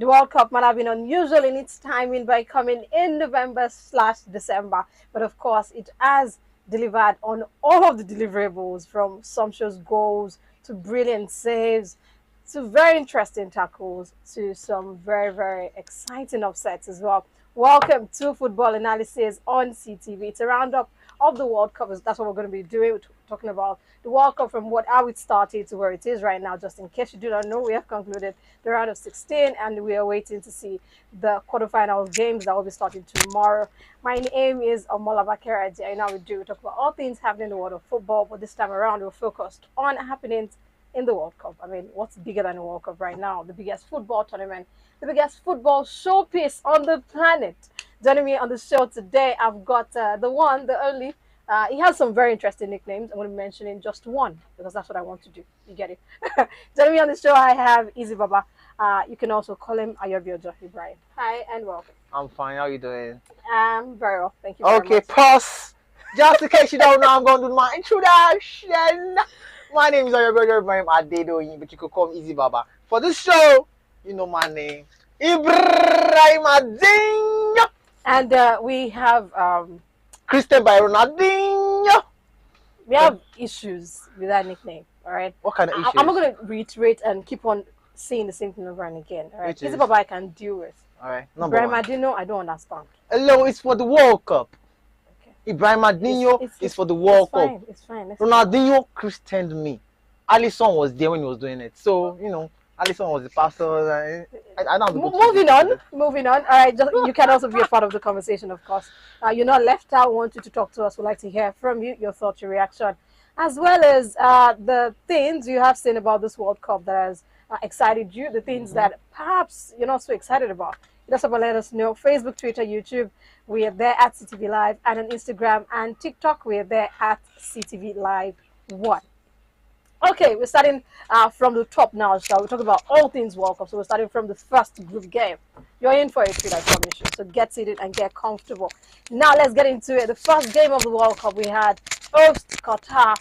The World Cup might have been unusual in its timing by coming in November/December, but of course, it has delivered on all of the deliverables from sumptuous goals to brilliant saves to very interesting tackles to some very, very exciting upsets as well. Welcome to Football Analysis on CTV. It's a roundup of the World Cup. That's what we're going to be doing. We're talking about the World Cup from how it started to where it is right now. Just in case you do not know, we have concluded the round of 16 and we are waiting to see the quarterfinal games that will be starting tomorrow. My name is Omola Bakeraji. I know we do. We talk about all things happening in the world of football, but this time around we're focused on happenings in the World Cup. I mean, what's bigger than the World Cup right now? The biggest football tournament, the biggest football showpiece on the planet. Joining me on the show today, I've got the one, the only. He has some very interesting nicknames. I'm going to be mentioning just one because that's what I want to do. You get it? Joining me on the show, I have Easy Baba. You can also call him Ayobiojo Ibrahim. Hi and welcome. I'm fine. How you doing? I'm very well. Thank you very Okay, much. pause. Just in case you don't know, I'm going to do my introduction. My name is Ibrahim Adedoyin, but you could call me Easy Baba. For this show, you know my name, Ibrahim Ading. And we have Christian by Ronaldinho. we have issues with that nickname. All right. What kind of issues? I'm not going to reiterate and keep on saying the same thing over and again. All right. Which This is is? Baba I can deal with. All right, number Ibrahim one. Adino, I don't understand. Hello, it's for the World Cup. Okay. Ibrahim Adinho is for the World Cup. It's fine. Ronaldinho christened me. Alisson was there when he was doing it. So, you know, Alisson was the pastor. I don't have to go Moving on. All right. You can also be a part of the conversation, of course. You're not left out. We want you to talk to us. We'd like to hear from you, your thoughts, your reaction, as well as the things you have seen about this World Cup that has excited you, the things that perhaps you're not so excited about. Just let us know. Facebook, Twitter, YouTube, we are there at CTV Live, and on Instagram and TikTok, we are there at CTV Live 1. Okay, we're starting from the top now. So we're talking about all things World Cup. So we're starting from the first group game. You're in for a treat, I promise you. So get seated and get comfortable. Now let's get into it. The first game of the World Cup, we had host Qatar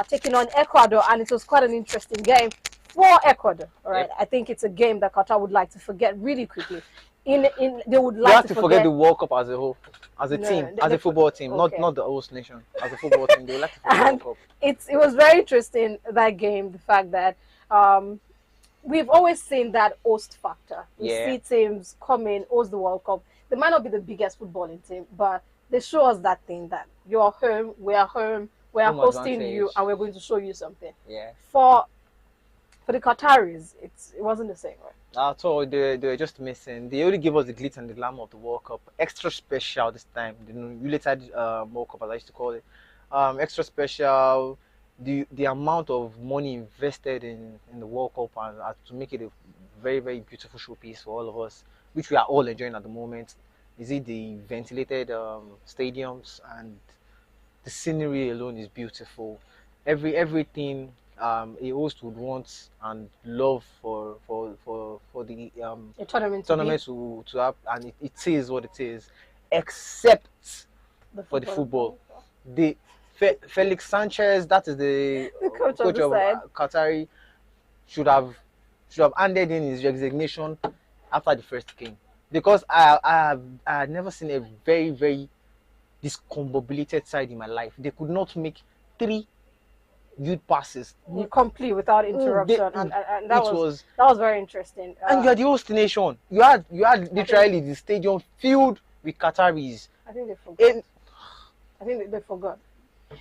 taking on Ecuador, and it was quite an interesting game for Ecuador. All right, I think it's a game that Qatar would like to forget really quickly. They would like you have to to forget the World Cup as a whole, as a team, as a football team, okay. not the host nation, as a football team. They would like to forget the World Cup. It was very interesting, that game, the fact that we've always seen that host factor. We see teams come in, host the World Cup. They might not be the biggest footballing team, but they show us that thing that you're home, we are home, we are hosting you, and we're going to show you something. Yeah. For the Qataris, it wasn't the same, right? At all, they were just missing. They only give us the glitz and the glamour of the World Cup. Extra special this time. The related World Cup, as I used to call it. Extra special. The amount of money invested in the World Cup and to make it a very, very beautiful showpiece for all of us, which we are all enjoying at the moment. Is it the ventilated stadiums, and the scenery alone is beautiful. Everything a host would want and love for the tournament to have, and it is what it is, except for the football. The Felix Sanchez, that is the coach of Qatari, should have handed in his resignation after the first game, because I had never seen a very, very discombobulated side in my life. They could not make 3 good passes complete without interruption, and that was very interesting. And you are the host nation. You had literally the stadium filled with Qataris. I think they forgot.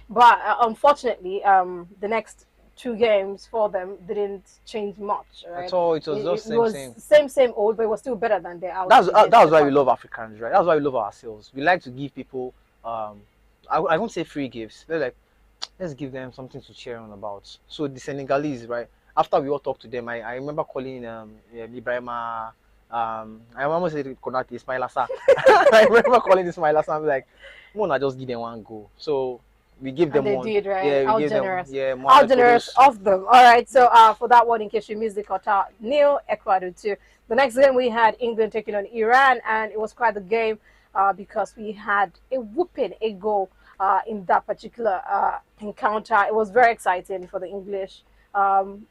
But unfortunately, the next 2 games for them didn't change much. Right? At all, it was just same old, but it was still better than they out. That's why we love Africans, right? That's why we love ourselves. We like to give people I won't say free gifts. They're like, let's give them something to cheer on about. So the Senegalese, right? After we all talked to them, I remember calling Ibrahim. I almost said Konate Ismail Asa. I remember calling Ismail Asa. I'm like, Mona, just give them 1 goal. So we give them one. They did, right? Yeah, How gave generous. them. How generous of them. All right. So for that one, in case you missed the Qatar, nil, Ecuador 2. The next game we had England taking on Iran, and it was quite the game because we had a whooping, a goal in that particular encounter. It was very exciting for the English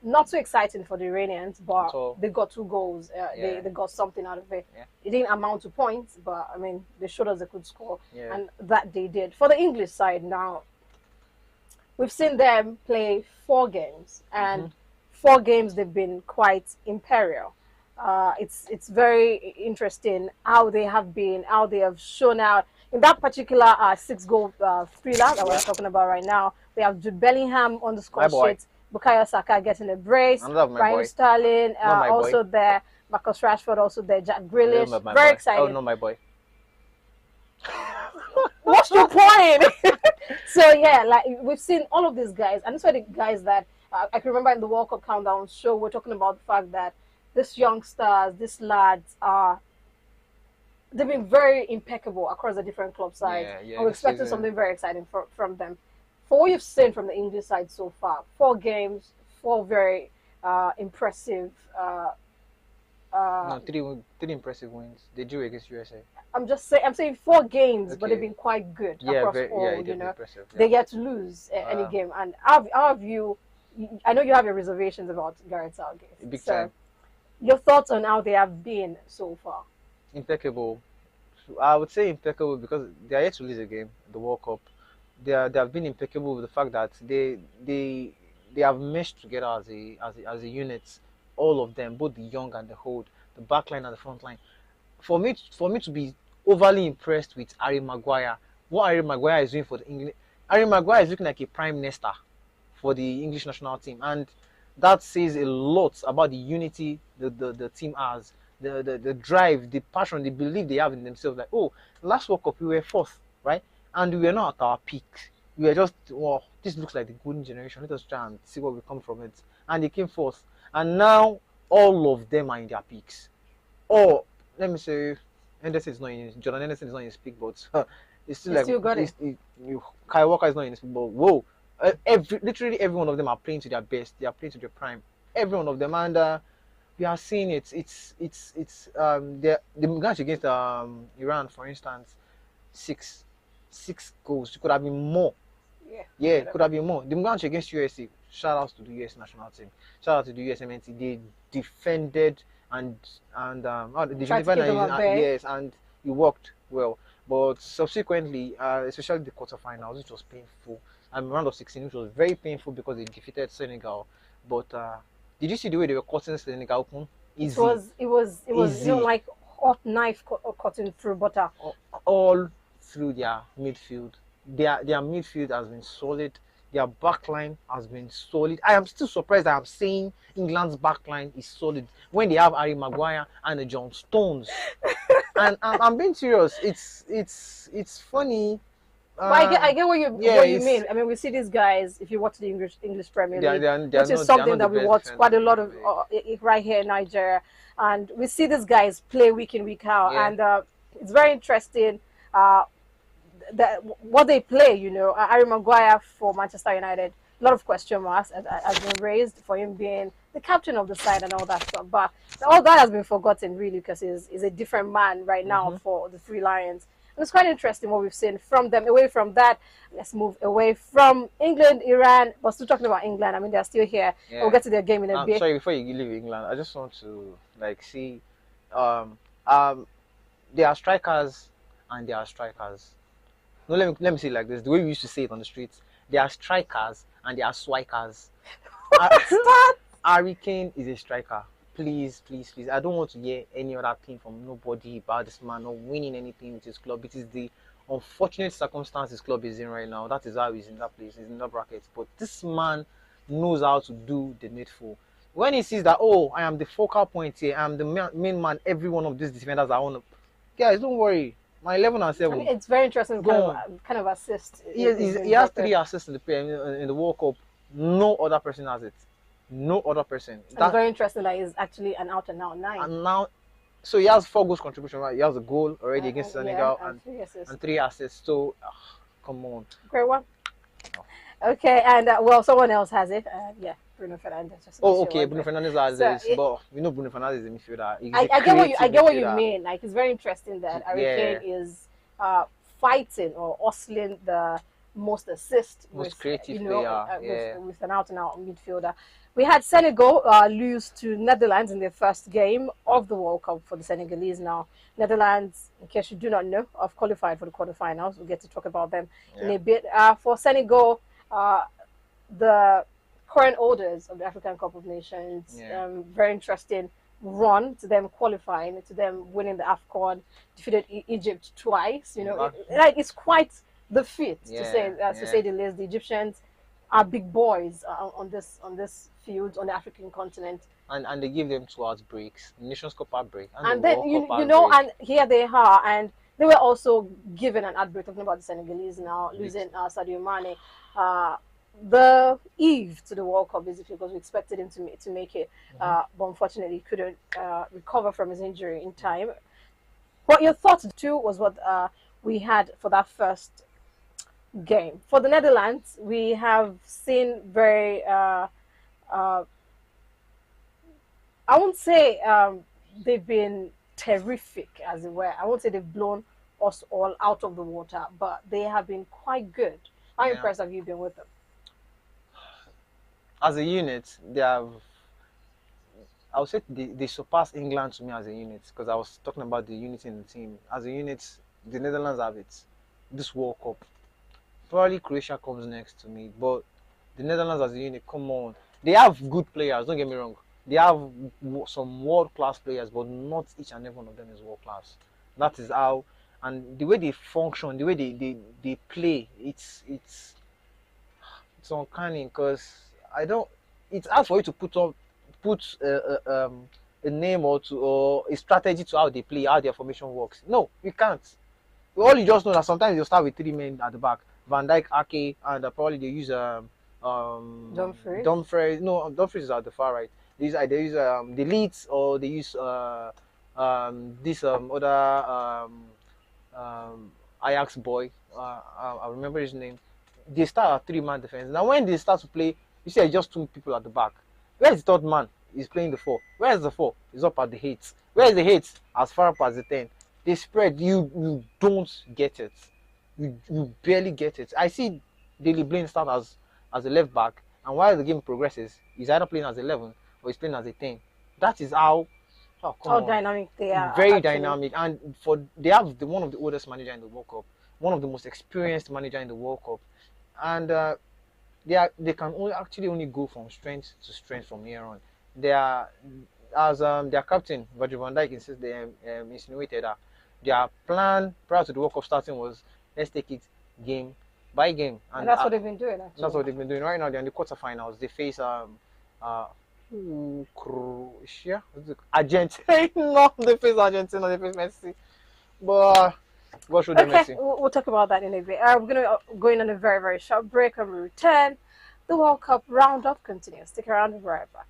Not so exciting for the Iranians, but So they got 2 goals. yeah, They got something out of it. yeah, It didn't amount to points, but I mean, they showed us they could score, yeah. and that they did. For the English side now, we've seen them play 4 games, Mm-hmm. and 4 games they've been quite imperial. It's very interesting how they have been, how they have shown out in that particular 6 goal thriller that we're Yeah, talking about right now. We have Jude Bellingham on the my score boy. sheet, Bukayo Saka getting a brace, Another of my Raheem boy. Sterling Not my boy. also there, Marcus Rashford also there, Jack Little Grealish. my Very boy. Oh exciting. no, my boy. What's your point? So yeah, like we've seen all of these guys, and these were the guys that I can remember in the World Cup countdown show. We're talking about the fact that these youngsters, these lads are they've been very impeccable across the different club sides, Yeah, yeah. and we're This expecting season, something very exciting from them. For what you've seen from the English side so far, 4 games, 4 very impressive. Uh, no, three impressive wins. They drew against USA. I'm saying 4 games, but they've Okay. been quite good Yeah, across very. Yeah, all. it You did be know, impressive. they Yeah. get to lose any Um, game, and how have you? I know you have your reservations about Gareth Southgate. big So, time. your thoughts on how they have been so far? Impeccable. I would say impeccable because they are yet to lose a game in the World Cup. They have been impeccable with the fact that they have meshed together as a unit, all of them, both the young and the old, the back line and the front line. For me to be overly impressed with Harry Maguire, what Harry Maguire is doing for the English, Harry Maguire is looking like a prime minister for the English national team, and that says a lot about the unity the team has, the drive, the passion, the belief they have in themselves. Like, oh, last World Cup we were fourth, right, and we were not at our peak. We were just, well, this looks like the golden generation. Let us try and see what will come from it. And they came fourth, and now all of them are in their peaks. Or let me say, Henderson is not in Jordan Henderson is not in his peak, but it's still You like still got it. Kyle Walker is not in his peak, but whoa, literally every one of them are playing to their best. They are playing to their prime. Every one of them, and we are seeing it. It's the match against Iran, for instance, six six goals. It could have been more. Yeah, Yeah, it could have been more. The match against USA, shout out to the US national team. Shout out to the USMNT. They defended and they try to delivered keep them at bay. yes, and it worked well. But subsequently, especially the quarterfinals, which was painful, and round of 16, which was very painful because they defeated Senegal. But did you see the way they were cutting Senegal open? It Easy, was it was it was easy, like hot knife cutting through butter. all through their midfield. Their midfield has been solid. Their backline has been solid. I am still surprised that I'm saying England's backline is solid when they have Harry Maguire and the John Stones. And I'm being serious. It's funny. But I get Yeah, what you it's mean. I mean, we see these guys if you watch the English Premier they are, League, they are which is not they are something not the that we best watch defenders quite a in the lot of Premier League. right here in Nigeria, and we see these guys play week in week out, Yeah. and it's very interesting. That what they play, Harry Maguire for Manchester United, a lot of question marks has been raised for him being the captain of the side and all that stuff. But all that has been forgotten really because he's a different man right now Mm-hmm. for the Three Lions. And it's quite interesting what we've seen from them. Away from that, let's move away from England, Iran, but still talking about England. I mean, they're still here. Yeah. We'll get to their game in a bit. Sorry, before you leave England, I just want to see, um, um, there are strikers and there are strikers. No, let me say it like this. The way we used to say it on the streets, there are strikers and there are swikers. Harry Kane is a striker. Please, please, please. I don't want to hear any other thing from nobody about this man not winning anything with his club. It is the unfortunate circumstance his club is in right now. That is how he's in that place. He's in that bracket. But this man knows how to do the needful. When he sees that, oh, I am the focal point here, I'm the main man, every one of these defenders I want to. Guys, don't worry. My 11 and I 7. mean, it's very interesting kind of assist. He has 3 assists in the World Cup. No other person has it. No other person. It's very interesting that he's actually an out and out 9. And now, so he has 4 goals contribution, right? He has a goal already against Senegal and 3 assists. So, come on. Great one. Okay, and well, someone else has it. Yeah, Bruno Fernandes. Oh, okay. Bruno Fernandes has this, but you know Bruno Fernandes is a midfielder. I get what you mean. Like, it's very interesting that Harry Kane is fighting or hustling the most assists Most with, creative player. Yeah. with an out and out midfielder. We had Senegal lose to Netherlands in their first game of the World Cup for the Senegalese. Now, Netherlands, in case you do not know, have qualified for the quarterfinals. We'll get to talk about them in Yeah. a bit. For Senegal, uh, the current holders of the African Cup of Nations. Yeah. Very interesting run to them qualifying, to them winning the AFCON, defeated Egypt twice. Like it's quite the feat Yeah. to Yeah. say the least. The Egyptians are big boys on this field on the African continent. And they give them 2 hours breaks, Nations Cup outbreak and the And then World Cup and outbreak. here they are, and they were also given an outbreak. Talking about the Senegalese now Big. losing Sadio Mane, the eve to the World Cup basically, because we expected him to make it, but unfortunately couldn't recover from his injury in time. What your thoughts too was what we had for that first game for the Netherlands. We have seen very uh, I won't say they've been terrific, as it were. I won't say they've blown us all out of the water, but they have been quite good. How Yeah. impressed have you been with them? As a unit, they have. I would say they surpass England to me as a unit, because I was talking about the unity in the team. As a unit, the Netherlands have it. This World Cup, probably Croatia comes next to me, but the Netherlands as a unit, come on, they have good players. Don't get me wrong. They have some world class players, but not each and every one of them is world class. That is how, and the way they function, the way they play, it's uncanny, because I don't. It's hard for you to put a name or a strategy to how they play, how their formation works. No, you can't. All you just know that sometimes you start with 3 men at the back, Van Dijk, Ake, and probably they use Dumfries. Dumfries. No, Dumfries is at the far right. They use the Leeds, or they use this other Ajax boy. I remember his name. They start a 3-man defense. Now when they start to play, you see just 2 people at the back. Where is the third man? He's playing the 4. Where is the 4? He's up at the 8. Where is the 8? As far up as the 10. They spread. You don't get it. You barely get it. I see Daily Blind start as a left back, and while the game progresses, he's either playing as 11 or he's playing as a 10. That is how. Oh, come How on. dynamic they are, Very actually. dynamic, and they have one of the oldest manager in the World Cup, one of the most experienced manager in the World Cup, and they can only go from strength to strength from here on. They are, as their captain Virgil van Dijk insinuated that their plan prior to the World Cup starting was, let's take it game by game, And that's what they've been doing, actually. that's what they've been doing right now. They're in the quarterfinals. They face Croatia, Argentina. No, they face Argentina. They face Messi, but God show them Okay, Messi. we'll talk about that in a bit. We're going to go in on a very, very short break. When we return, the World Cup roundup continues. Stick around, we'll be right back.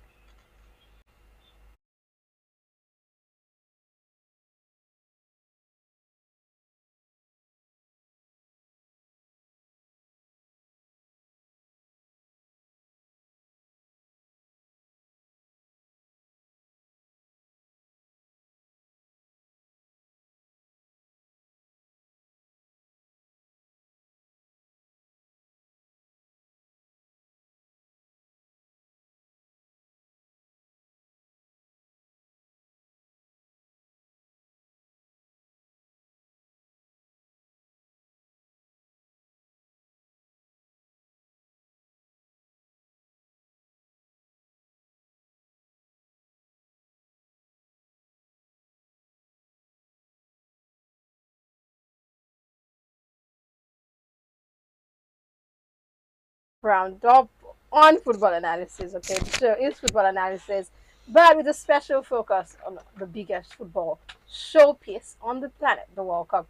Roundup on football analysis. Okay, the show is football analysis, but with a special focus on the biggest football showpiece on the planet, the World Cup.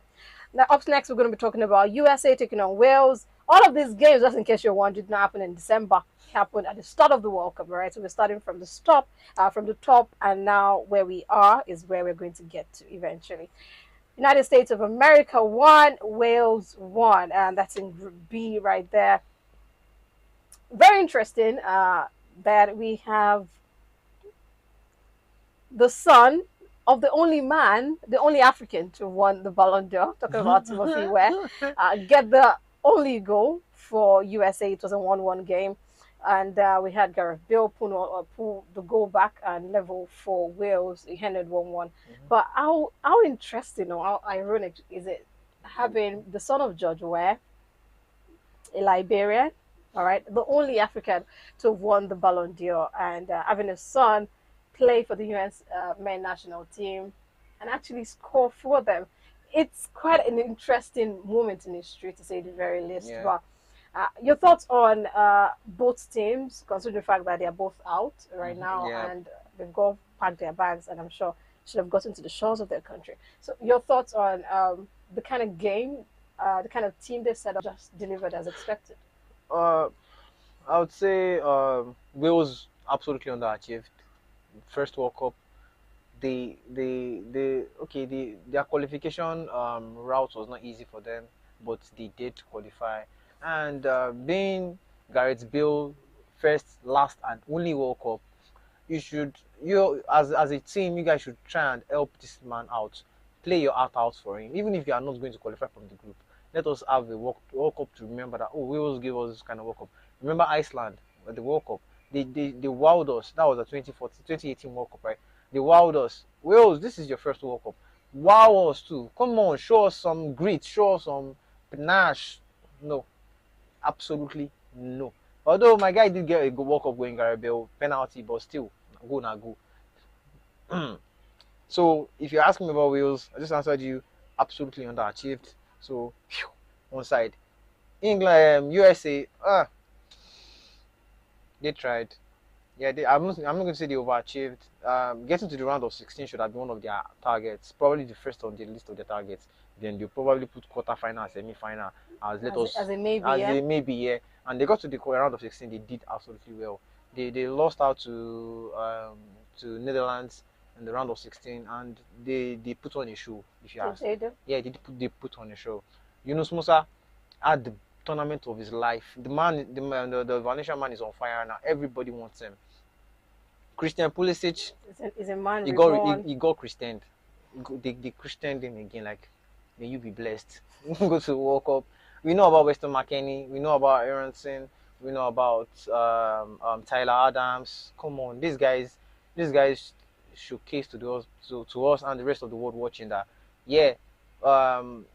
Now, up next, we're going to be talking about USA taking on Wales. All of these games, just in case you're wondering, did not happen in December. It happened at the start of the World Cup, right? So we're starting from from the top, and now where we are is where we're going to get to eventually. United States of America won, Wales won, and that's in Group B right there. Very interesting that we have the son of the only man, the only African to have won the Ballon d'Or, talking about Timothy Weah, get the only goal for USA. It was a 1-1 game. And we had Gareth Bale pull the goal back and level for Wales. It ended 1-1. Mhm. But how interesting or how ironic is it having the son of George Weah, a Liberian, all right, the only African to have won the Ballon d'Or, and having a son play for the US men national team and actually score for them. It's quite an interesting moment in history, to say the very least. Yeah. But your thoughts on both teams, considering the fact that they are both out right now Yeah. and they've gone packed their bags, and I'm sure should have gotten to the shores of their country. So, your thoughts on the kind of game, the kind of team they set up, just delivered as expected? Uh, I would say Wales absolutely underachieved. First World Cup, their qualification route was not easy for them, but they did qualify. And being Gareth Bale first, last, and only World Cup, you as a team, you guys should try and help this man out. Play your heart out for him, even if you are not going to qualify from the group. Let us have a World Cup to remember that. Oh, Wales gave us this kind of World Cup. Remember Iceland at the World Cup. They wowed us. That was a 2014, 2018 World Cup, right? They wowed us. Wales, this is your first World Cup. Wow us too. Come on, show us some grit, show us some panache. No, absolutely no. Although my guy did get a good World Cup going, Gareth Bale penalty, but still, go na go. So if you're asking me about Wales, I just answered you absolutely underachieved. So phew, one side. England, USA, they tried. Yeah, I'm not going to say they overachieved. Getting to the round of 16 should have been one of their targets, probably the first on the list of their targets. Then they'll probably put quarter-final and semi-final As a maybe, as yeah. a maybe, yeah. And they got to the round of 16, they did absolutely well. They lost out to Netherlands in the round of 16, and they put on a show. If you ask, yeah, they put on a show. Yunus Musa had the tournament of his life. The Valencian man is on fire now. Everybody wants him. Christian Pulisic Is a man he got Christianed. They Christianed him again. Like, may you be blessed. Go to World Cup. We know about Weston McKennie. We know about Aronson. We know about Tyler Adams. Come on, these guys showcase to us and the rest of the world watching that. Yeah, um,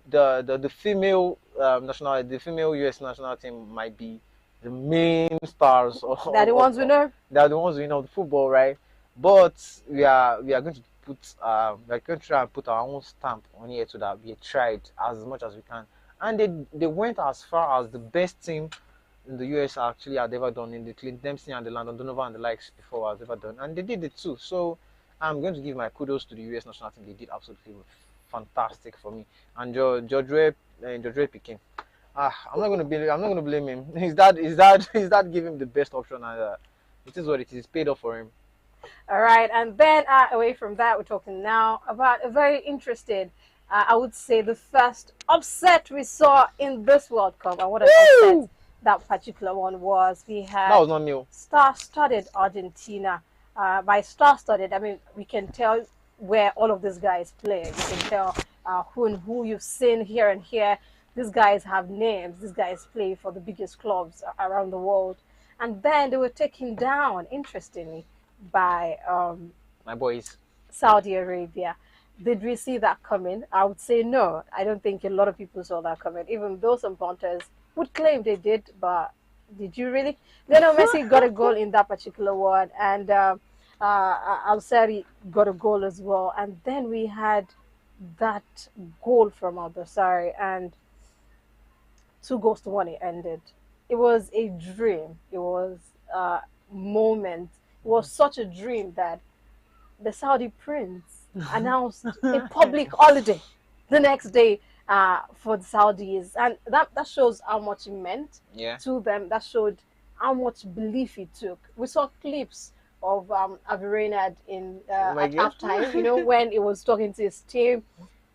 the female the female US national team might be the main stars They're the ones we know. they're the ones we know the football, right? But we are going to we're going to try and put our own stamp on it so that we tried as much as we can. And they went as far as the best team in the US actually had ever done in the Clint Dempsey and the Landon Donovan and the likes before has ever done. And they did it too. So I'm going to give my kudos to the US national team. They did absolutely fantastic for me. And George Ray Pikin. I'm not gonna blame him. Is that give him the best option? And it is what it is. Paid off for him. All right, and then away from that, we're talking now about a very interesting, I would say, the first upset we saw in this World Cup. And what an upset that particular one was. We had That was not new. Star-studded Argentina. By star-studded, I mean we can tell where all of these guys play. You can tell who and who you've seen here and here. These guys have names. These guys play for the biggest clubs around the world. And then they were taken down, interestingly, by My boys. Saudi Arabia. Did we see that coming? I would say no. I don't think a lot of people saw that coming, even though some punters would claim they did. But did you really? Lionel Messi got a goal in that particular one, and Al-Sari got a goal as well. And then we had that goal from Al-Sari, and 2-1 it ended. It was a dream. It was a moment. It was such a dream that the Saudi prince announced a public holiday the next day for the Saudis, and that shows how much it meant to them. That showed how much belief it took. We saw clips of Avi Reynard in at halftime, you know, when he was talking to his team,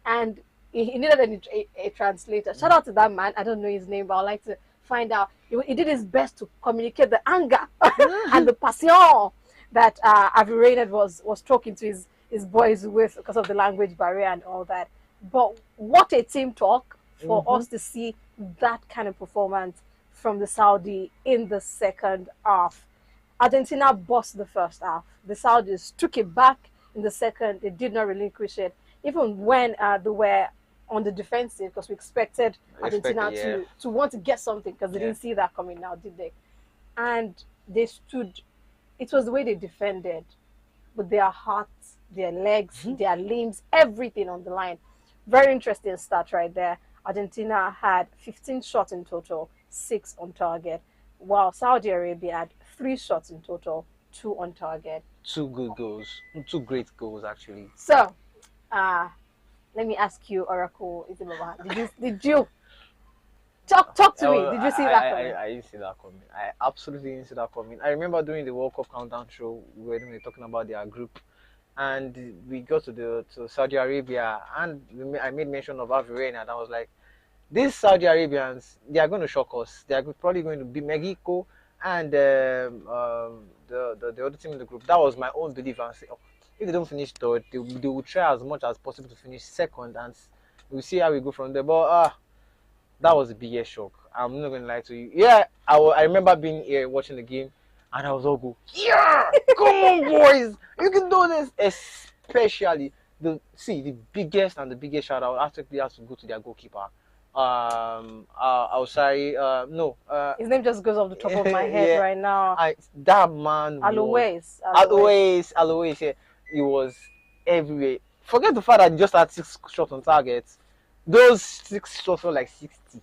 and he needed a translator. Shout out to that man. I don't know his name, but I'd like to find out. He did his best to communicate the anger and the passion that Avi Reynard was talking to his boys with because of the language barrier and all that. But what a team talk for Mm-hmm. us to see that kind of performance from the Saudi in the second half. Argentina bossed the first half. The Saudis took it back in the second. They did not relinquish it, even when they were on the defensive, because we expected Expected, Argentina yeah, to want to get something because they yeah. didn't see that coming now, did they? And they stood. It was the way they defended with their hearts, their legs, Mm-hmm. their limbs, everything on the line. Very interesting start right there. Argentina had 15 shots in total, 6 on target, while Saudi Arabia had 3 shots in total, 2 on target. Two good goals, two great goals actually. So, uh, let me ask you, Oracle Izimaba, did you talk to me? Did you see that coming? I didn't see that coming. I absolutely didn't see that coming. I remember during the World Cup countdown show when we were talking about their group, and we got to Saudi Arabia, and I made mention of Avirena, and I was like, these Saudi Arabians, they are going to shock us. They are probably going to be Mexico and the other team in the group. That was my own belief. And say, oh, if they don't finish third, they will try as much as possible to finish second, and we'll see how we go from there. But that was the biggest shock. I'm not gonna lie to you. Yeah, I remember being here watching the game, and I was all go, yeah, come on, boys, you can do this. Especially the biggest and the biggest shout out actually has to go to their goalkeeper. I was sorry. No. His name just goes off the top of my head Yeah, right now. that man was Alois, Alois. always. Yeah, he was everywhere. Forget the fact that he just had 6 shots on target. Those 6 shots were like 60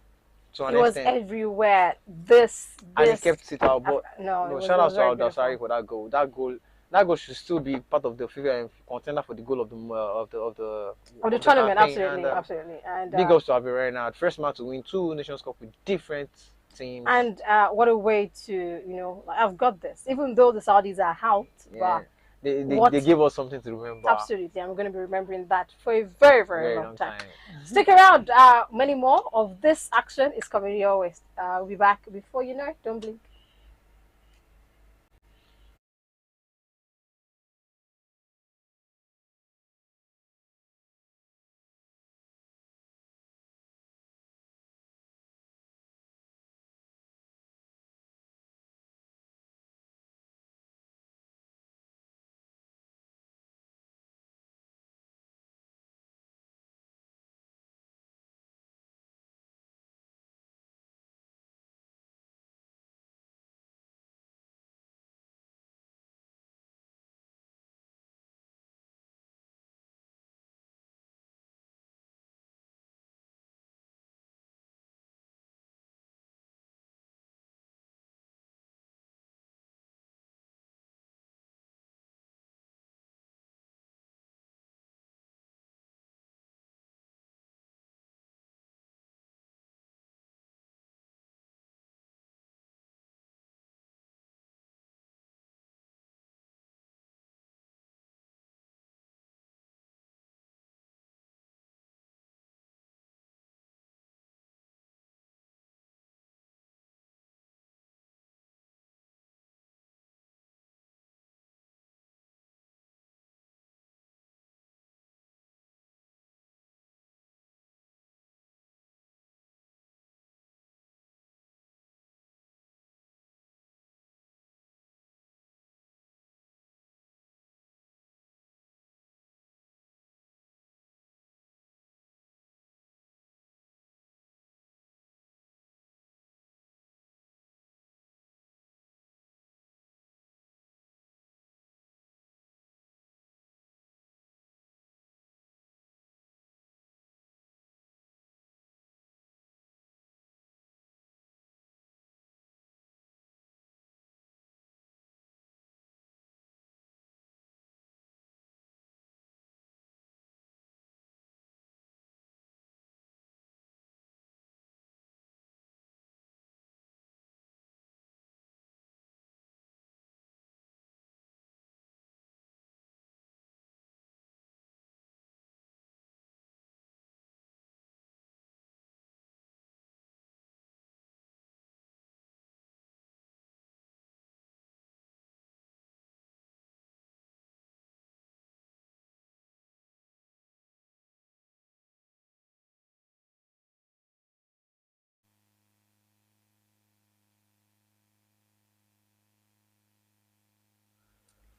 to an It was extent, everywhere. This, and he this. kept it out. But No, no, it shout out was to very Al Dasari beautiful. for that goal. That goal should still be part of the FIFA contender for the goal Of the of the tournament, campaign. And absolutely, absolutely. big ups to Avirena, first man to win 2 Nations Cup with different teams. And what a way to, like, I've got this. Even though the Saudis are out, Yeah, but they what gave us something to remember. absolutely, I'm going to be remembering that for a very, very Very long long time. time. Stick around. Many more of this action is coming your way. We'll be back before you know it. Don't blink.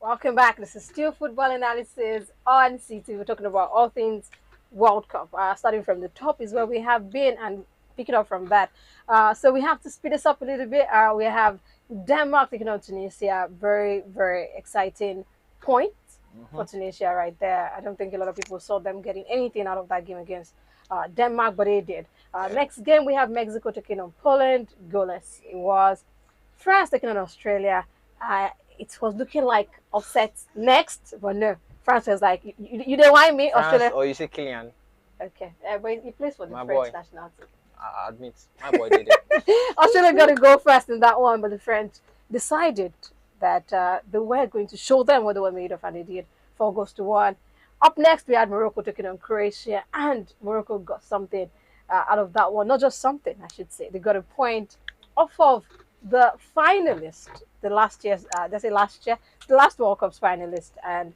Welcome back. This is still football analysis on SEETV. We're talking about all things World Cup. Starting from the top is where we have been, and picking up from that. So we have to speed this up a little bit. We have Denmark taking on Tunisia. Very, very exciting point for Tunisia right there. I don't think a lot of people saw them getting anything out of that game against Denmark, but they did. Next game, we have Mexico taking on Poland. Goalless it was. France taking on Australia. It was looking like upset next, but no. France was like, you don't want me, France, Australia. or you say Kylian? Okay, but he plays for the My French boy. national team. I admit, my boy did it. Australia got to go first in that one, but the French decided that they were going to show them what they were made of, and they did. 4-1. Up next, we had Morocco taking on Croatia, and Morocco got something out of that one. Not just something, I should say. They got a point off of the finalist, the last year's, the last World Cup's finalist, and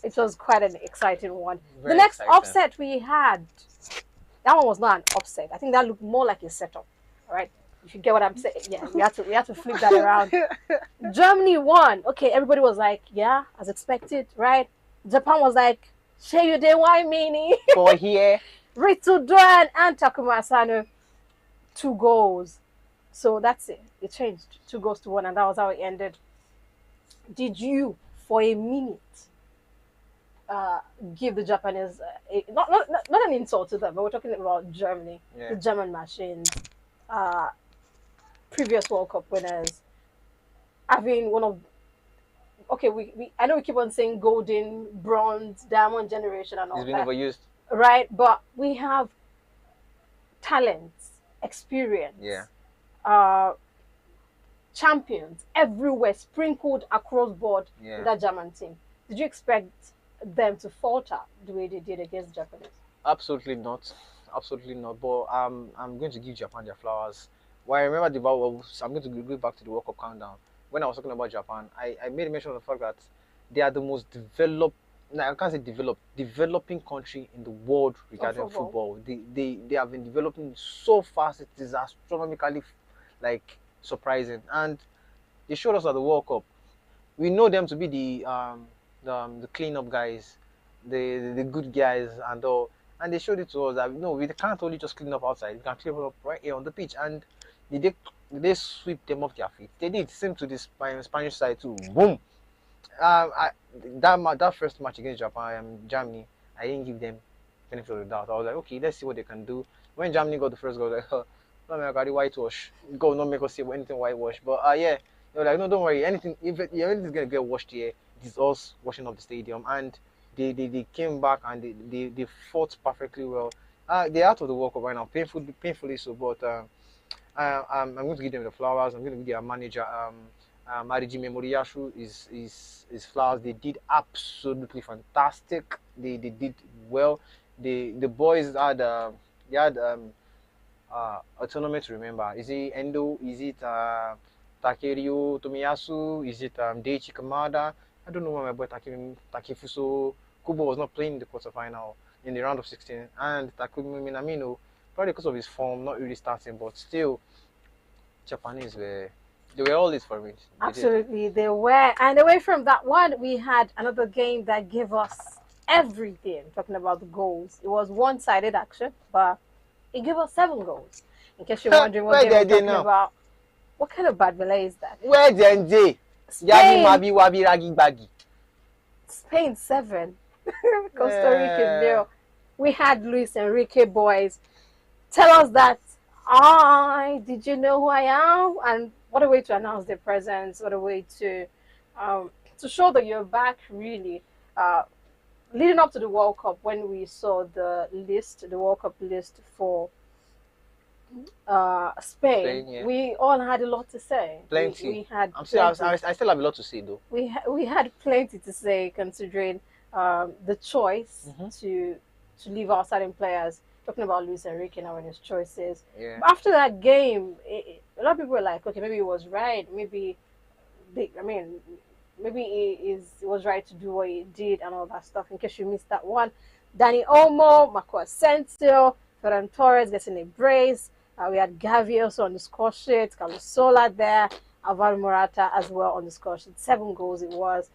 it was quite an exciting one. Very The next exciting. upset we had, that one was not an upset. I think that looked more like a setup. All right, if you get what I'm saying, yeah, we had to flip that around. Germany won. Okay, everybody was like, yeah, as expected, right? Japan was like, "Shey you dey why meanie?" For here, Ritu Duan and Takuma Asano, 2 goals. So that's it. It changed 2-1, and that was how it ended. Did you, for a minute, give the Japanese not an insult to them, but we're talking about Germany, the German machines, previous World Cup winners, having one of okay, we I know we keep on saying golden, bronze, diamond generation and all it's been that, overused. right? But we have talents, experience, champions everywhere, sprinkled across board in that German team. Did you expect them to falter the way they did against Japanese? Absolutely not. Absolutely not. But I'm going to give Japan their flowers. Well, I remember I'm going to go back to the World Cup countdown. When I was talking about Japan, I made mention of the fact that they are the most developed, no, I can't say developed, developing country in the world regarding football. They have been developing so fast, it is astronomically like surprising. And they showed us at the World Cup. We know them to be the clean-up guys, the good guys and all. And they showed it to us that no, we can't only just clean up outside, we can clean up right here on the pitch. And they sweep them off their feet. They did same to the Spanish side too. Boom. That first match against Japan, Germany, I didn't give them benefit of the doubt. I was like, okay, let's see what they can do. When Germany got the first goal, I was like, no, man, I got the whitewash. Go, not make us see anything whitewash. But yeah, they were like, no, don't worry. Anything, if anything's gonna get washed here, it is us washing up the stadium. And they came back and they fought perfectly well. They're out of the World Cup right now, painfully so. But I'm going to give them the flowers. I'm going to give their manager, Mariji Memoriashu, is flowers. They did absolutely fantastic. They did well. The boys had a tournament to remember. Is it Endo? Is it Takerio Tomiyasu? Is it Deichi Kamada? I don't know why my boy Takefuso Kubo was not playing in the quarterfinal in the round of 16, and Takumi Minamino, probably because of his form, not really starting, but still, Japanese they were all this for me. Absolutely, they were. And away from that one, we had another game that gave us everything. Talking about the goals, it was one-sided action, but it gave us 7 goals. In case you're wondering what they were talking about, what kind of bad belay is that? Where they? Spain 7, Costa Rica 0. We had Luis Enrique boys tell us that did you know who I am? And what a way to announce their presence, what a way to show that you're back, really. Leading up to the World Cup, when we saw the World Cup list for Spain, we all had a lot to say. Plenty. We had I still have a lot to say though. We had plenty to say, considering the choice to leave our starting players. Talking about Luis Enrique now and his choices. Yeah. But after that game, a lot of people were like, okay, maybe he was right. Maybe he was right to do what he did and all that stuff. In case you missed that one, Dani Olmo, Marco Asensio, Ferran Torres getting a brace. We had Gavi also on the score sheet, Carlos Sola there, Alvaro Morata as well on the score sheet. 7 goals it was.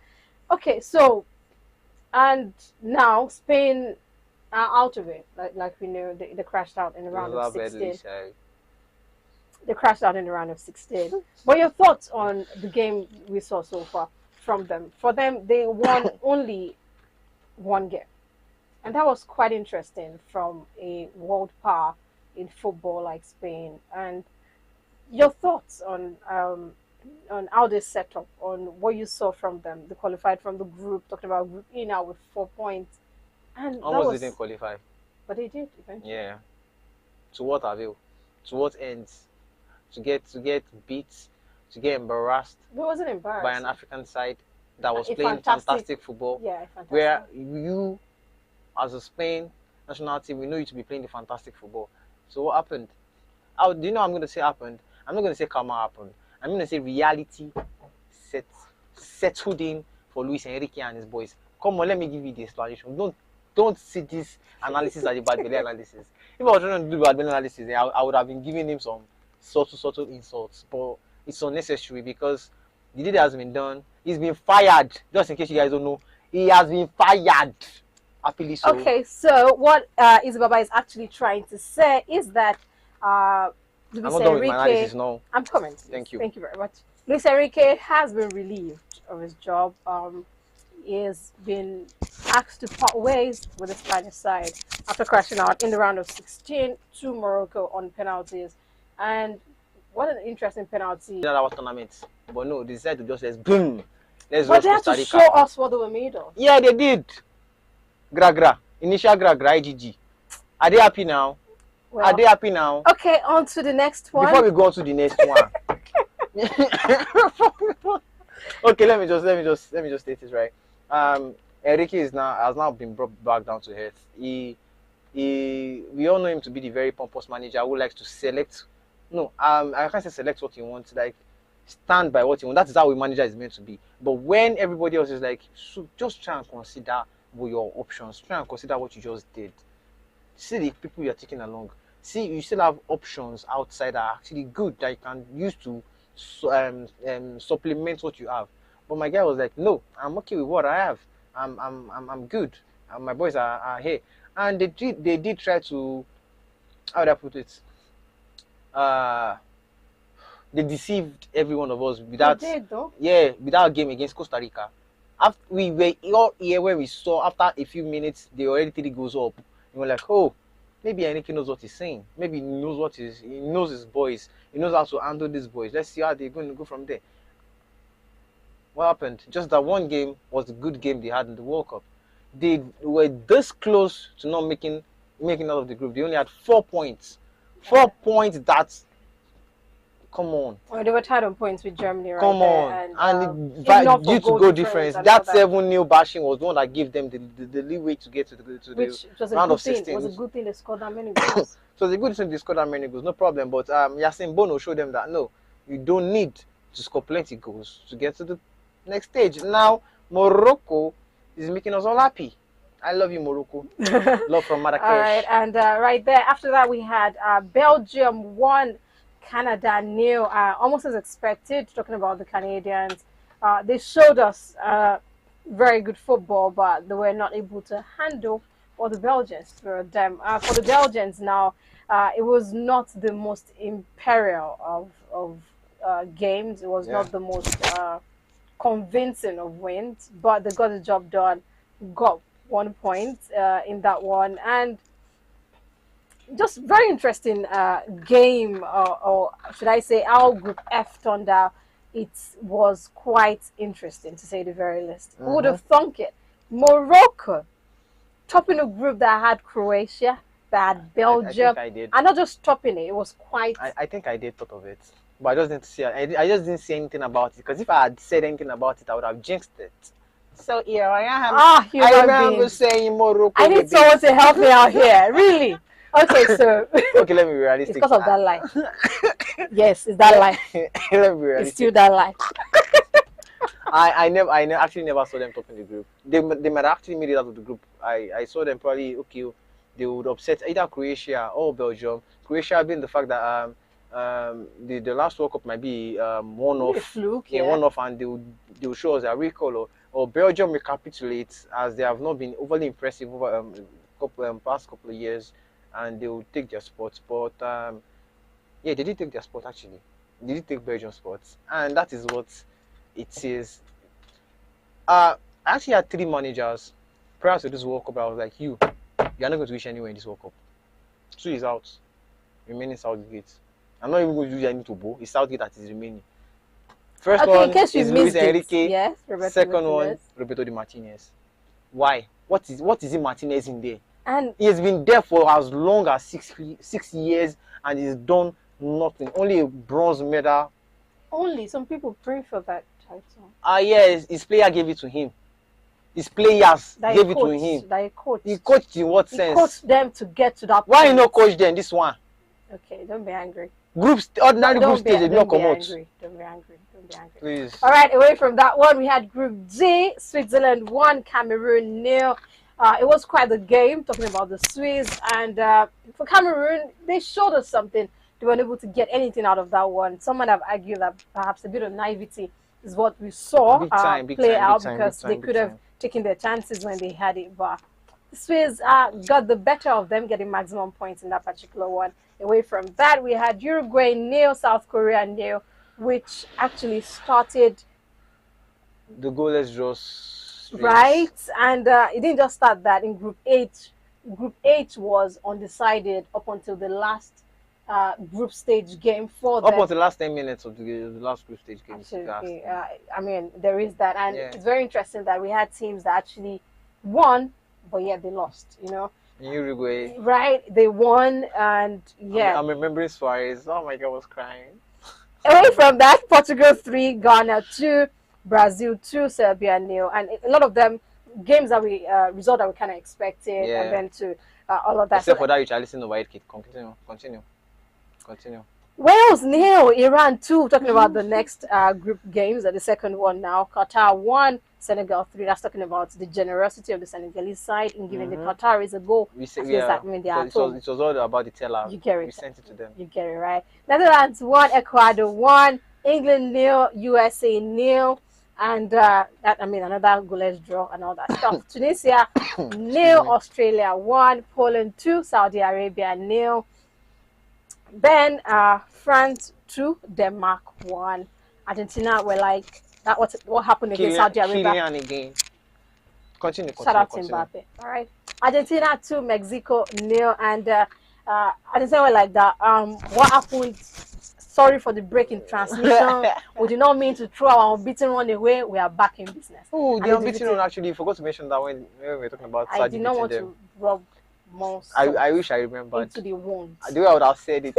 Okay, so and now Spain are out of it. Like we know, they crashed out in the round of That badly 16. said. They crashed out in the round of 16. What are your thoughts on the game we saw so far from them? For them, they won only one game, and that was quite interesting from a world power in football like Spain. And your thoughts on how they set up, on what you saw from them. They qualified from the group, talking about Group E now with 4 points, and that Almost didn't was, qualify. but they did eventually. Yeah. To what avail? To what ends? To get beat, to get embarrassed It wasn't by an embarrassing. African side that was A playing fantastic, fantastic football, yeah, a fantastic. where you, as a Spain national team, we know you to be playing the fantastic football. So what happened? How do you know I'm going to say happened? I'm not going to say karma happened. I'm going to say reality set settled in for Luis Enrique and his boys. Come on, let me give you the explanation. Don't see this analysis as a bad belly analysis. If I was trying to do bad belly analysis, I would have been giving him some subtle insults, but it's unnecessary because the deed has been done. He's been fired. Just in case you guys don't know, he has been fired. Happily so. Okay, so what Isababa is actually trying to say is that I'm Luis not done with my Enrique, analysis now. I'm coming to this. Thank you. Thank you very much. Luis Enrique has been relieved of his job. He has been asked to part ways with the Spanish side after crashing out in the round of 16 to Morocco on penalties. And what an interesting penalty. That was tournament, but no, they decided to just boom. Let's But rush they had Costa to Rica. show us what they were made of. Yeah, they did. Gra. Initial gra IGG. Are they happy now? Well, Are they happy now? okay, on to the next one. Before we go on to the next one. Okay, let me just state this right. Enrique has now been brought back down to earth. We all know him to be the very pompous manager who likes to select. No, I can't say select what he wants. Like stand by what he wants. That is how a manager is meant to be. But when everybody else is like, so just try and consider your options. Try and consider what you just did. See the people you're taking along. See, you still have options outside that are actually good that you can use to supplement what you have. But my guy was like, no, I'm okay with what I have. I'm good. My boys are here, and they did try to, how would I put it? Uh, they deceived every one of us They without, did, though. yeah, without a game against Costa Rica. After we were all here where we saw after a few minutes they already 3 goals up. And we're like, oh, maybe Enrique knows what he's saying. Maybe he knows his boys. He knows how to handle these boys. Let's see how they're going to go from there. What happened? Just that one game was the good game they had in the World Cup. They were this close to not making out of the group. They only had 4 points. 4 points. That's, come on. Well, they were tied on points with Germany right Come there. on. And enough for due to goal goal difference difference, and all that that. 7-0 bashing was the one that gave them the leeway to get to the Which was a round good of thing. 16. It was a good thing they scored that many goals. So the good thing they scored that many goals, no problem. But Yasin Bono showed them that no, you don't need to score plenty goals to get to the next stage. Now Morocco is making us all happy. I love you, Morocco. Love from Marrakesh. All right, and right there, after that, we had Belgium 1, Canada 0. Almost as expected, talking about the Canadians. They showed us very good football, but they were not able to handle what the Belgians threw at them. For the Belgians now, it was not the most imperial of games. It was not the most convincing of wins, but they got the job done, got 1 point in that one, and just very interesting game, or should I say, our Group F turned out. It was quite interesting, to say the very least. Who would have thunk it? Morocco, topping a group that had Croatia, that had Belgium, I think I did. and not just topping it. It was quite. I think I did thought of it, but I just didn't see. I just didn't see anything about it because if I had said anything about it, I would have jinxed it. So here I am. I remember saying Morocco. I need someone to help me out here. Really? Okay, so. Okay, let me be realistic. It's because of that lie. Yes, it's that lie. Let me be realistic. It's still that lie. I actually never saw them top in the group. They might actually made it out of the group. I saw them probably they would upset either Croatia or Belgium. Croatia being the fact that the last World Cup might be one off. Fluke, one off, and they would show us their real color. or Belgium recapitulates, as they have not been overly impressive over past couple of years, and they will take their spots. But yeah, they did take their spot actually. They did take Belgium spots, and that is what it is. I actually had 3 managers prior to this World Cup. I was like, you're not going to reach anywhere in this World Cup. Two is out, remaining Southgate. I'm not even going to do any to Bo. It's Southgate that is remaining. First Okay, one in case you is Luis missed it. Enrique. Yes, Roberto Second Martinez. one, Roberto Di Martinez. Why? What is it Martinez in there? And He has been there for as long as 6 years, and he's done nothing. Only a bronze medal. only some people pray for that title. Yeah, his player gave it to him. His players That gave he it to coached, him. That he coached. He coached in what He sense? coached them to get to that Why point. you not coach them this one? Okay, don't be angry. Ordinary group Don't stage, they be don't come out. angry. Don't be angry. Don't be angry. Please. All right, away from that one, we had Group D, Switzerland 1, Cameroon 0. It was quite the game, talking about the Swiss. And for Cameroon, they showed us something. They weren't able to get anything out of that one. Some might have argued that perhaps a bit of naivety is what we saw play out, because they could have taken their chances when they had it. But the Swiss got the better of them, getting maximum points in that particular one. Away from that, we had Uruguay 0, South Korea 0, which actually started The goalless draws. right, and it didn't just start that. In Group 8, Group 8 was undecided up until the last group stage game for them. Up until the last 10 minutes of the last group stage game. Absolutely. I mean, there is that, and Yeah. it's very interesting that we had teams that actually won, but yet they lost. You know, In Uruguay. right? They won, and yeah. I'm remembering Suarez. Oh my God, I was crying. Away from that, Portugal 3, Ghana 2, Brazil 2, Serbia 0, and a lot of them games that we result that we kind of expected, Yeah. and then to all of that. Except So, for that, which I listened to White Kid. Continue. Wales 0, Iran 2. Talking about the next group games, the second one now. Qatar 1, Senegal 3. That's talking about the generosity of the Senegalese side in giving the Qataris a goal. We say, At least that means they are it was all about the teller. You get it. We sent it to them. You get it right. Netherlands 1, Ecuador 1, England 0, USA 0, and another goalless draw and all that stuff. Tunisia 0, Australia 1, Poland 2, Saudi Arabia 0. Then France 2, Denmark 1. Argentina were like that. What happened against Saudi Arabia? Kylian again. Continue. Shout out to Mbappe. All right. Argentina 2, Mexico 0, and Argentina were like that. What happened? Sorry for the break in transmission. We did not mean to throw our unbeaten one away. We are back in business. Oh, the unbeaten one, actually, you forgot to mention that when we were talking about I Saudi did not want beating them. to rub more I wish I remembered. into the wound. The way I would have said it.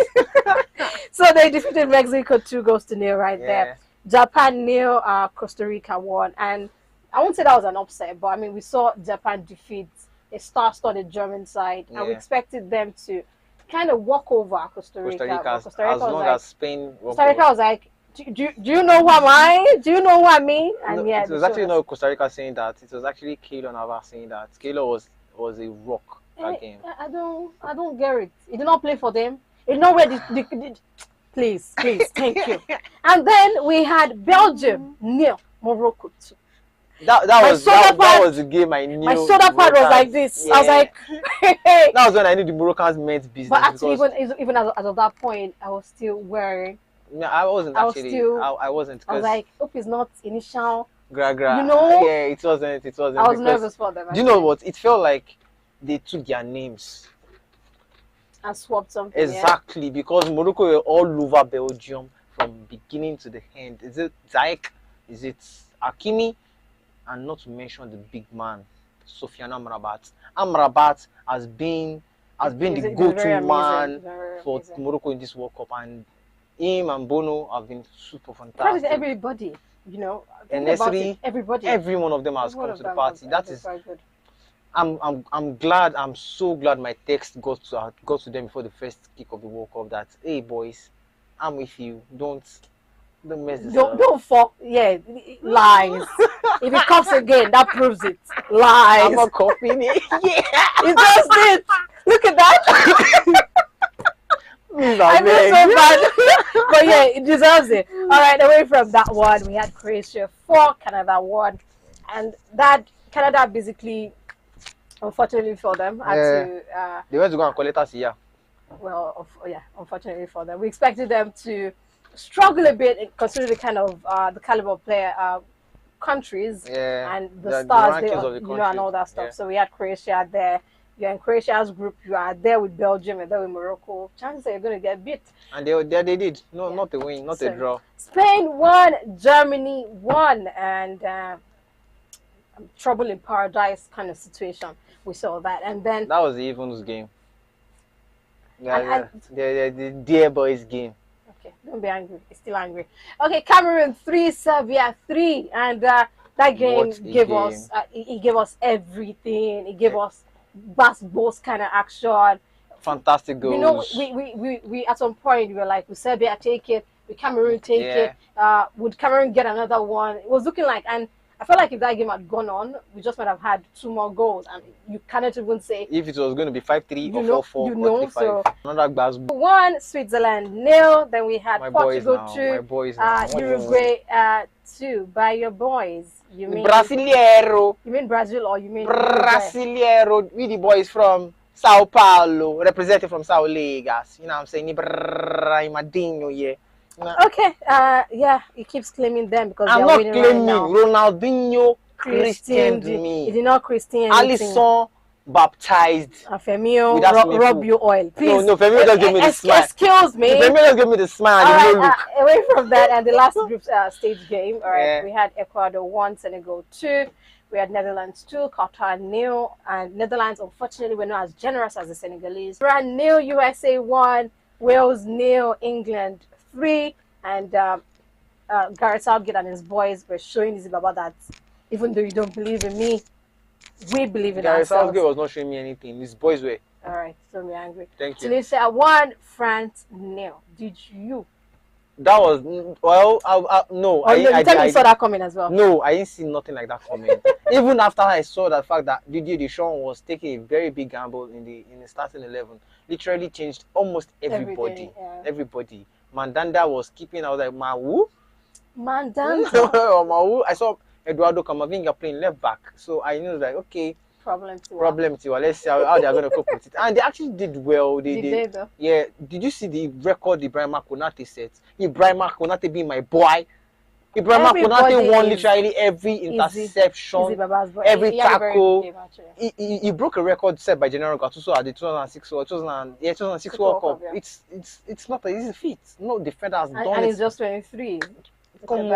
So they defeated Mexico 2-0 right there. Japan 0, Costa Rica 1, and I won't say that was an upset, but I mean we saw Japan defeat a star-studded German side, and we expected them to kind of walk over Costa Rica. Costa Rica as long as Spain. Costa Rica was like, do you know who am I? Do you know who I mean? And no, it was actually not Costa Rica saying that. It was actually Keylor Navas saying that. Keylor was a rock that game. I don't get it. He did not play for them. He did not wear the please, thank you. And then we had Belgium 0, Morocco 2. That was the game I knew. My shoulder pad was like this. Yeah. I was like, that was when I knew the Moroccans meant business. But actually, even as of that point, I was still worried. No, I wasn't actually. I wasn't. I was like, hope it's not initial. Gra. You know? Yeah, it wasn't. I was nervous for them. Do you know what? It felt like they took their names and swapped something. Exactly, yeah? Because Morocco were all over Belgium from beginning to the end. Is it Zayek? Is it Hakimi? And not to mention the big man, Sofiane Amrabat. Amrabat has been the go-to man for Morocco in this World Cup, and him and Bono have been super fantastic. Probably everybody, you know, everybody, every one of them has come to the party. That is, I'm glad. I'm so glad my text got to them before the first kick of the World Cup. That, hey boys, I'm with you. Don't mess this up. Don't fuck. Yeah, lies. If it comes again, that proves it. Lies. I'm not copying it. Yeah, it just did. Look at that. I feel so bad. But yeah, it deserves it. All right, away from that one, we had Croatia 4, Canada 1. and that Canada basically, unfortunately for them, had Yeah, to they went to go and collect us here. yeah, unfortunately for them, we expected them to struggle a bit considering the kind of the caliber of player countries Yeah, and the the stars they rankings of the and countries. all that Yeah, stuff. So we had Croatia there. You're in Croatia's group. You are there with Belgium and there with Morocco. Chances are you're going to get beat. and they did. No, Yeah. not a win, not a So draw. Spain won, Germany won, and trouble in paradise kind of situation. We saw that, and then That was the evens game. and Yeah, the dear boys game. okay, don't be angry. It's still angry. Okay, Cameroon 3, Serbia 3, and that game What a gave game! us it gave us everything. It gave us basketball kind of action. Fantastic You know, goals. we at some point we were like, would Serbia take it? Would Cameroon take it? Yeah. Would Cameroon get another one? It was looking like, and I felt like if that game had gone on, we just might have had two more goals, and you cannot even say, If it was going to be 5-3 or you know, 4-4 or 3-5, so another gbas. one, Switzerland nil. Then we had My boys Portugal now. 2, My boys now. What do you want? Uruguay 2. By your boys, you mean Brasileiro. you mean Brazil or you mean Uruguay? Brasileiro. We the boys from Sao Paulo, representing from Sao Legas. You know what I'm saying? Ibrahimadiño, yeah. Okay, yeah, he keeps claiming them because I'm they're not winning claiming. right now. Ronaldinho Christian, Christianed he me. did not Christian anything. Alisson baptized. Femio, With that swimming rub pool. you oil, please. No, Femio just gave me the smile. Excuse me. Femio just gave me the smile All and right, the no look. away from that, and the last group stage game. All right, Yeah. we had Ecuador 1, Senegal 2. We had Netherlands 2, Qatar 0, and Netherlands unfortunately were not as generous as the Senegalese. Iran 0, USA 1, Wales 0, England 3, and Gareth Southgate and his boys were showing this about that. Even though you don't believe in me, we believe in Gareth ourselves. Southgate was not showing me anything. His boys were. All right, so me angry. Thank you. Tunisia 1, France 0. Did you? That was well. No, Oh, no, you tell me you saw that coming as well. No, I didn't see nothing like that coming. Even after I saw the fact that Didier Deschamps was taking a very big gamble in the starting 11, literally changed almost everybody. Yeah. Everybody. Mandanda was keeping. I was like, Mawu. Mandanda. Mawu. I saw Eduardo Camavinga playing left back, so I knew like, okay, problem too. Let's see how they are going to cope with it. And they actually did well. They did though. Yeah. Did you see the record Ibrahima Konate set? Ibrahima Konate being my boy. Ibrahima Konate won literally every interception, every tackle. He broke a record set by General Gattuso at the 2006 World Cup. Yeah. It's not an easy feat. No defender has done it. And he's just 23. Come on,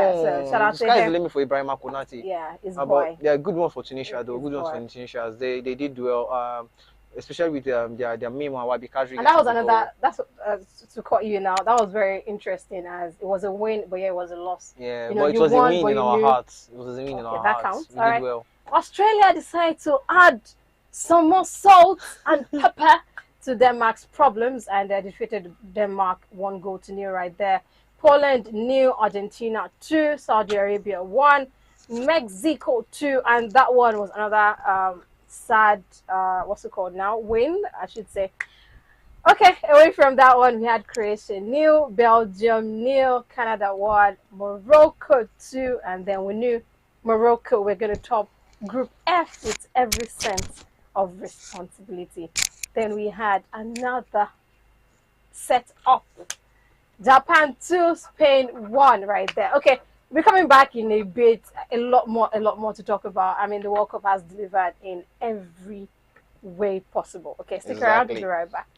shout out the to sky is him. the limit for Ibrahima Konate. Yeah, his But boy. they're good ones for Tunisia though. Good boy. ones for Tunisia. They did well. Especially with their main one, Wabi Kadri. And that was another. That's to cut you now. That was very interesting, as it was a win, but yeah, it was a loss. Yeah, you know, but it was a win in our knew... hearts. It was a win in our that hearts. counts. We did well. Australia decided to add some more salt and pepper to Denmark's problems, and they defeated Denmark 1-0 right there. Poland 0, Argentina 2, Saudi Arabia 1, Mexico 2, and that one was another sad what's it called now, win I should say. Okay, away from that one we had Croatia 0, Belgium 0, Canada 1, Morocco 2, and then we knew Morocco were going to top Group F with every sense of responsibility. Then we had another set up. Japan 2, Spain 1 right there. Okay, we're coming back in a bit. A lot more to talk about. I mean, the World Cup has delivered in every way possible. Okay, stick around. We'll be right back.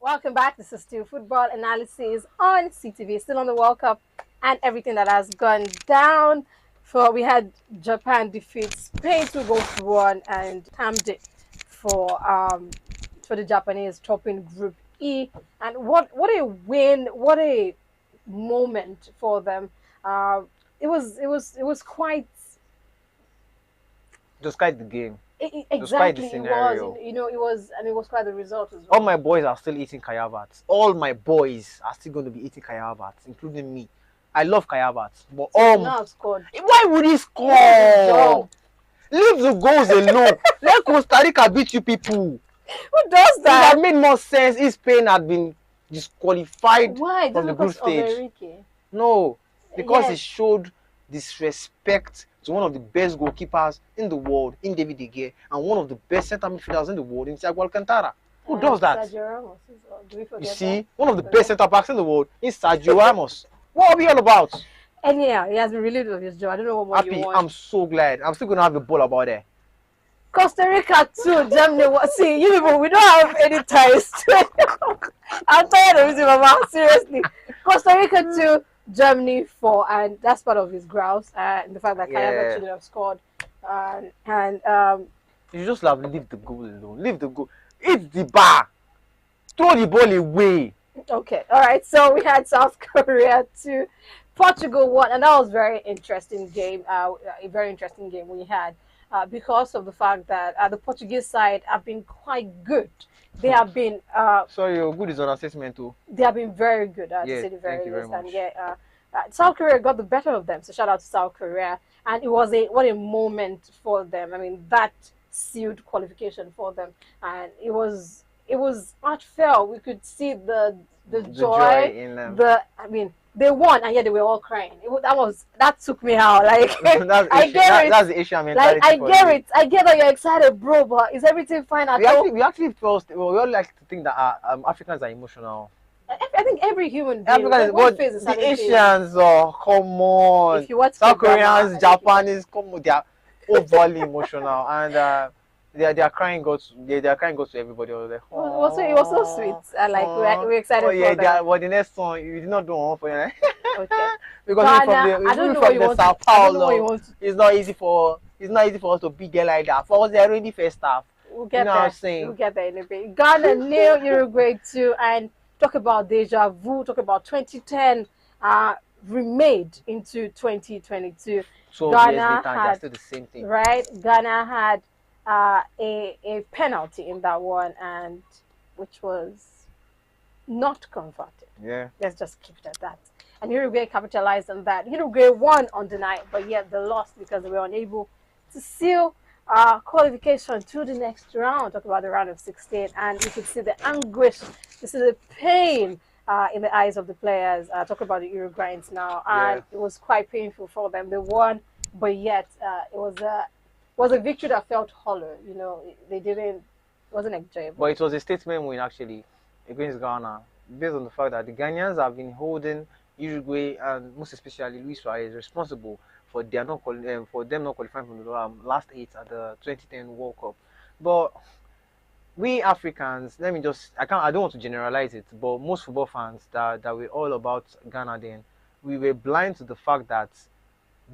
Welcome back. This is still football analysis on SEETV, still on the World Cup and everything that has gone down. For we had Japan defeat Spain 2 goals to 1 and timed it for the Japanese topping Group E. And what a win! What a moment for them. It was quite Just quite the game. Just quite the exactly it was. scenario. It was quite the result as All well. my boys are still eating kayabats. All my boys are still going to be eating kayabats, including me. I love kayabats, but So now I've scored. why would he Good score? job. Leave the goals alone. Let Costa Rica beat you people. Who does It that? had made more sense if Spain had been disqualified Why? from Just the group because of stage. Enrique? No, because Yes. it showed disrespect to one of the best goalkeepers in the world, in David De Gea, and one of the best centre midfielders in the world, in Thiago Alcantara. Who does that? Sergio Ramos as well. Do we You forget see, that? one of the best centre backs in the world is Sergio Ramos. What are we all about? And yeah, he has been relieved of his job. I don't know what more you Happy, want. I'm so glad. I'm still gonna have the ball about there. Costa Rica too. Germany. See, you people, we don't have any ties. I'm tired of it, Mama. Seriously, Costa Rica 2, Germany 4, and that's part of his grouse. And the fact that Kayaba Yeah. shouldn't have scored. And You just have to leave the goal alone. Leave the goal. Hit the bar. Throw the ball away. okay, all right. So we had South Korea 2, Portugal 1, and that was very interesting game. A very interesting game we had because of the fact that the Portuguese side have been quite good. They have been Sorry, your good is on assessment too. they have been very good. To Yeah, say the very thank you very least. And much. yeah, South Korea got the better of them. So shout out to South Korea. And it was what a moment for them. I mean, that sealed qualification for them, and it was heartfelt. We could see the joy, in them. I mean, they won, and yet they were all crying. That took me out. Like that's I Asian, get it. that's the Asian mentality. Like I for get you. it. I get that you're excited, bro. But is everything fine at home? We actually felt, well, we all like to think that Africans are emotional. I think every human being Africans, one but face is the certain thing. Asians, oh come on. If you watch South K-drama, I Koreans, think Japanese, come on, they are overly emotional, and they are crying God. They are crying God to everybody. I was like, it was so sweet. And like we're excited oh yeah, for them. but the next one you did not do one for you. Okay. Because Ghana, I don't know what you want. Sao I don't know what you Paulo, want. it's not easy for us to beat them like that. For us, they're already first half. We'll get You know what there. I'm saying? We'll get there in a bit. Ghana nil, Uruguay 2, and talk about deja vu. Talk about 2010 remade into 2022. 12 Ghana years later, they're had still the same thing. right. Ghana had a penalty in that one, and which was not converted. Yeah. Let's just keep it at that. And Uruguay capitalized on that. Uruguay won on the night, but yet they lost because they were unable to seal qualification to the next round. Talk about the round of 16, and you could see the anguish, you see the pain in the eyes of the players. Talk about the Uruguayans now, and it was quite painful for them. They won, but yet it was a victory that felt hollow. You know, they didn't. It wasn't enjoyable. But it was a statement win actually against Ghana, based on the fact that the Ghanaians have been holding Uruguay and most especially Luis Suarez responsible for them not qualifying from the last 8 at the 2010 World Cup. But we Africans, I don't want to generalize it, but most football fans that were all about Ghana then, we were blind to the fact that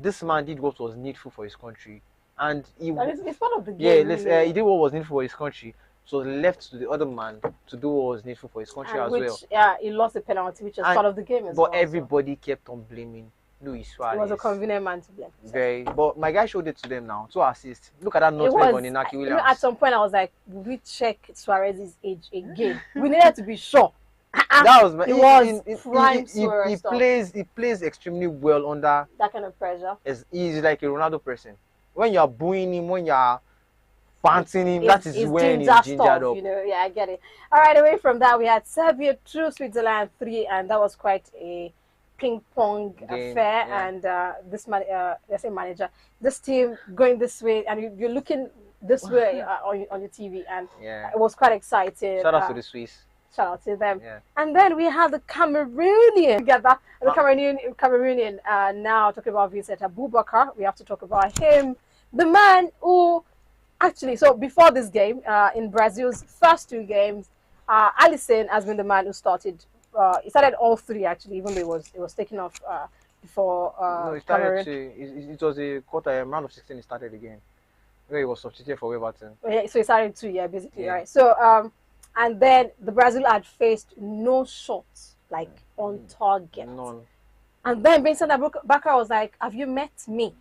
this man did what was needful for his country, and it's part of the game. Yeah, he did what was needful for his country. So left to the other man to do what was needful for his country as well. Yeah, he lost the penalty, which is part of the game as well. But everybody kept on blaming Luis Suarez. He was a convenient man to blame. But my guy showed it to them now. 2 assists. Look at that nutmeg on Inaki Williams. At some point, I was like, will we check Suarez's age again? We needed to be sure. That was prime Suarez. He plays extremely well under that kind of pressure. He's like a Ronaldo person. When you're booing him, when you're panting him, that is when he's gingered up. You know, yeah, I get it. All right, away from that, we had Serbia 2, Switzerland 3, and that was quite a ping-pong affair. Yeah. And let's say manager, this team going this way, and you're looking this way on your TV, and it was quite exciting. Shout out to the Swiss. Shout out to them. Yeah. And then we have the Cameroonian. Together, the Cameroonian. Now talking about Vincent Abubakar, we have to talk about him, the man who actually. So before this game, in Brazil's first 2 games, Alisson has been the man who started. He started all three actually, even though it was taken off before No, it started Cameroon. to. It was a quarter round of 16. It started again. Where he was substituted for Everton. Yeah, so he started 2 year basically, Yeah. right? So and then the Brazil had faced no shots like on target. None. And then Vincent Abubakar was like, "Have you met me?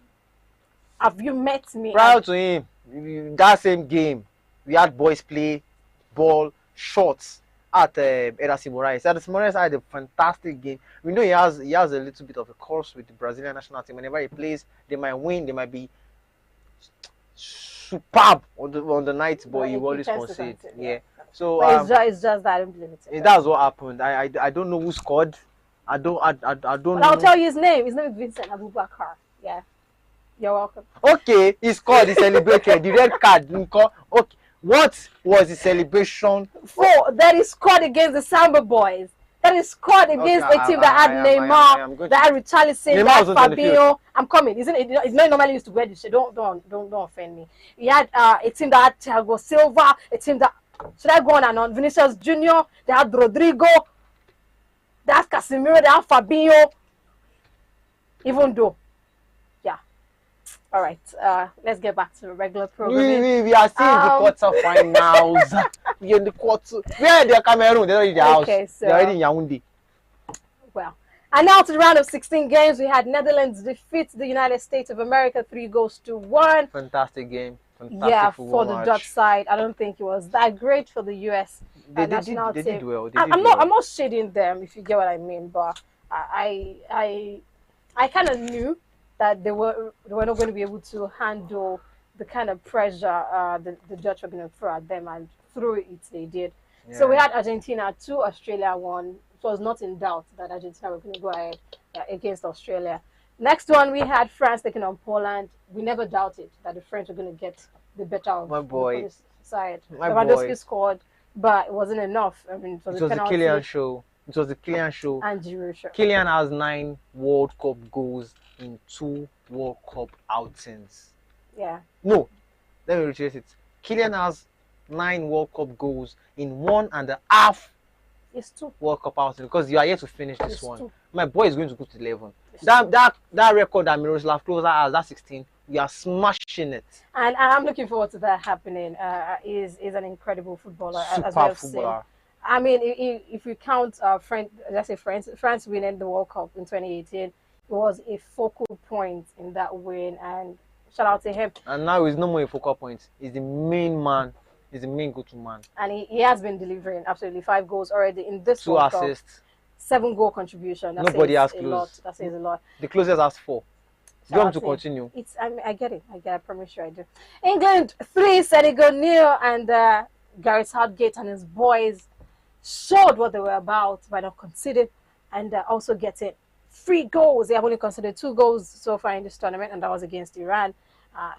Have you met me?" Prior And to him, that same game, we had boys play ball shots at Edasi Moraes. Edasi Moraes had a fantastic game. We know he has a little bit of a course with the Brazilian national team. Whenever he plays, they might win, they might be superb on the night, but he always concede. Yeah. So but it's just that implemented. that's what happened. I don't know who scored. I don't But know. I'll tell you his name. His name is Vincent Abubakar. Yeah. You're welcome. Okay, he scored. He celebrated the red card. Okay, what was the celebration? That is scored against the Samba boys. That is scored against a team that had Neymar, that had Richarlison, that had Fabinho. I'm coming. Isn't it? It's not normally used to wear this shit. Don't offend me. He had a team that had Thiago Silva, a team that should I go on and on? Vinicius Junior. They had Rodrigo. They had Casemiro. They had Fabinho. Even though, yeah. All right. Let's get back to the regular programming. We are still in the quarterfinals. We're in the quarter. Where they're Cameroon? They're already in their house. So, they're already in Yaoundé. Well, and now to the round of 16 games, we had Netherlands defeat the United States of America 3-1. Fantastic game. Fantastic for the Dutch side. I don't think it was that great for the US national team. They did well. I'm not shading them, if you get what I mean, but I kind of knew that they were not going to be able to handle the kind of pressure the Dutch were going to throw at them, and through it they did. Yeah. So we had Argentina 2, Australia 1. It was not in doubt that Argentina were going to go ahead against Australia. Next one, we had France taking on Poland. We never doubted that the French were going to get the better of the Polish side. Lewandowski scored, but it wasn't enough. I mean, it was the Kylian show. It was the Kylian show. And Giroud show. Kylian has 9 World Cup goals in 2 World Cup outings. Yeah. No, let me retrace it. Kylian has 9 World Cup goals in 1.5 World Cup outings, because you are yet to finish this one. 2. My boy is going to go to 11. That record that Miroslav Klose has, that 16, we are smashing it. And I'm looking forward to that happening. Is an incredible footballer. Superb footballer. I mean, if you count France winning the World Cup in 2018, it was a focal point in that win, and shout out to him. And now he's no more a focal point. He's the main man. He's the main go-to man. And he has been delivering absolutely 5 goals already in this 2 assists. 7 goal contribution. Nobody has close. That says a lot. The closest has 4. Do you want to continue? I get it. I promise you I do. England 3, Senegal 0, and Gareth Southgate and his boys showed what they were about by not conceding and also getting 3 goals. They have only considered 2 goals so far in this tournament, and that was against Iran.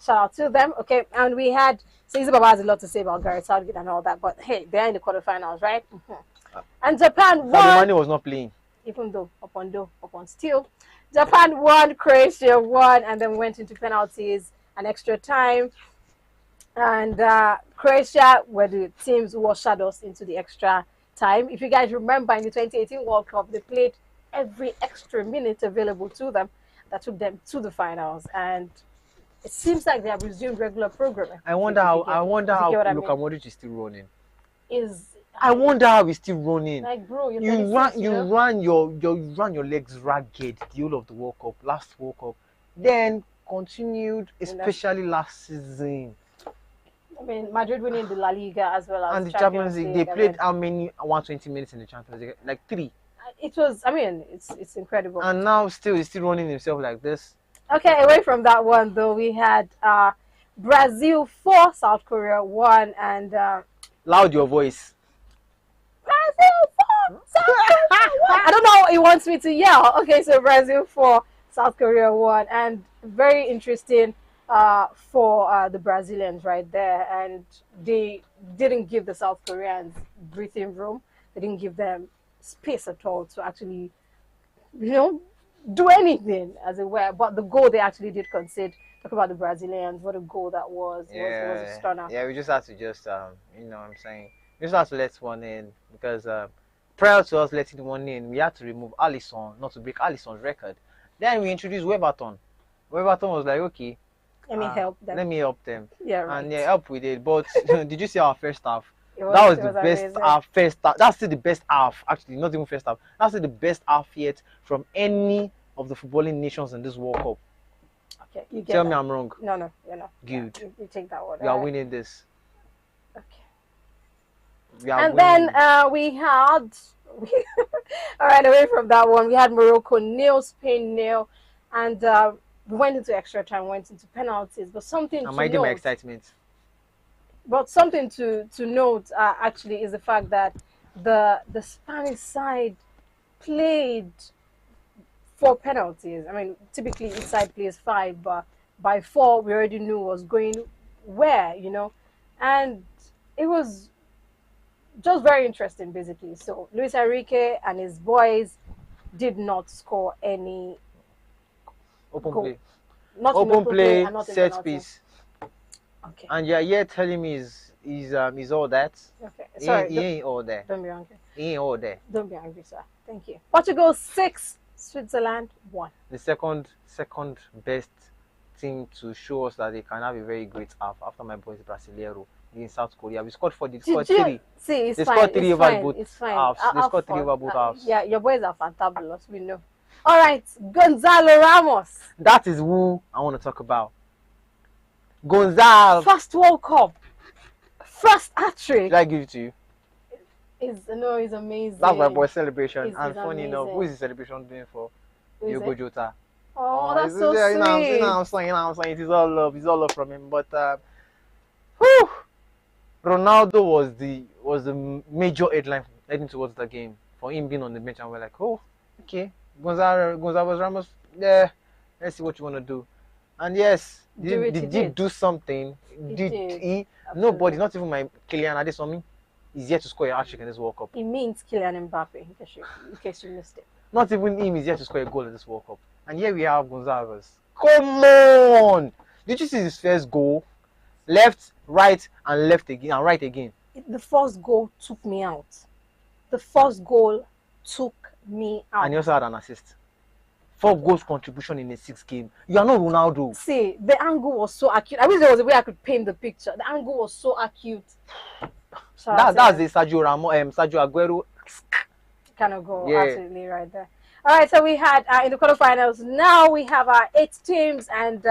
Shout out to them. Okay, and we had Cesar Baba has a lot to say about Gareth Southgate and all that, but hey, they're in the quarterfinals, right? And Japan won. Sadio was not playing. Even though, upon still. Japan won, Croatia won, and then we went into penalties and extra time. And Croatia were the teams who ushered us into the extra time. If you guys remember, in the 2018 World Cup, they played every extra minute available to them that took them to the finals. And it seems like they have resumed regular programming. I wonder how Luka Modric is still running. I wonder how he's still running. Like, bro, you run your legs ragged the whole of the World Cup, last World Cup, then continued, especially last season. I mean, Madrid winning the La Liga as well as and the Champions League. They played how many 120 minutes in the Champions League? Like 3. It was. I mean, it's incredible. And now he's still running himself like this. Okay, away from that one though, we had Brazil 4, South Korea 1, and loud your voice. Brazil 4, South Korea 1. I don't know what he wants me to yell. Okay, so Brazil 4, South Korea 1, and very interesting for the Brazilians right there, and they didn't give the South Koreans breathing room. They didn't give them space at all to actually, do anything, as it were. But the goal they actually did concede. Talk about the Brazilians. What a goal that was! Yeah, was a stunner. Yeah, we just had to what I'm saying. We just have to let one in because prior to us letting one in, we had to remove Alisson, not to break Alisson's record. Then we introduced Weberton. Weberton was like, okay, Let me help them. let me help them. Yeah, right. And yeah, help with it. But did you see our first half? It That was it the was best amazing. half. First half. That's still the best half. Actually, not even first half. That's still the best half yet from any of the footballing nations in this World Cup. Okay, you get Tell that. me I'm wrong. No, you're not. Good. Yeah, you take that one. We are winning this. Okay. We are And winning. then we had, all right, away from that one, we had Morocco nil, Spain nil, and we went into extra time, went into penalties. But something I'm to hiding my note, excitement. but something to note actually is the fact that the Spanish side played 4 penalties. I mean, typically each side plays 5, but by 4 we already knew was going where, and it was just very interesting, basically. So Luis Enrique and his boys did not score any Open goal. play. Not in Open play, and not in set penalty. piece. Okay. And you're here telling me he's all that. Okay. He Sorry. ain't all there. Don't be angry. He ain't all there. Don't be angry, sir. Thank you. Portugal 6, Switzerland 1. The second best team to show us that they can have a very great half after my boys Brasileiro in South Korea. We scored 4, they scored 3. See, it's They fine. scored 3 it's over fine. both It's fine. halves. They scored 3 over both halves. Yeah, your boys are fantabulous. We know. All right, Gonzalo Ramos. That is who I want to talk about. Gonzalo. First World Cup. First hat-trick. Should I give it to you? He's amazing. That's my boy's celebration. He's and funny enough, amazing. who is the celebration doing for? Diogo Jota. Oh, that's so yeah, sweet. I'm saying it is all love. It's all love from him. But whew, Ronaldo was the major headline heading towards the game for him being on the bench, and we're like, oh, okay, Gonzalo Ramos, yeah, let's see what you want to do. And yes, did he do something? Did he? Nobody, not even my Kylian Adesomi, is yet to score a hat-trick in this World Cup. He means Kylian Mbappe, in case you missed it. Not even him is yet to score a goal in this World Cup. And here we have Gonzalo. Come on! Did you see his first goal? Left, right, and left again, and right again. The first goal took me out. The first goal took me out. And he also had an assist. 4 goals contribution in a 6 game. You are not Ronaldo. See, the angle was so acute. I wish there was a way I could paint the picture. The angle was so acute. That's the Sergio Aguero kind of goal. Yeah. Absolutely right there. All right, so we had in the quarterfinals. Now we have our 8 teams, and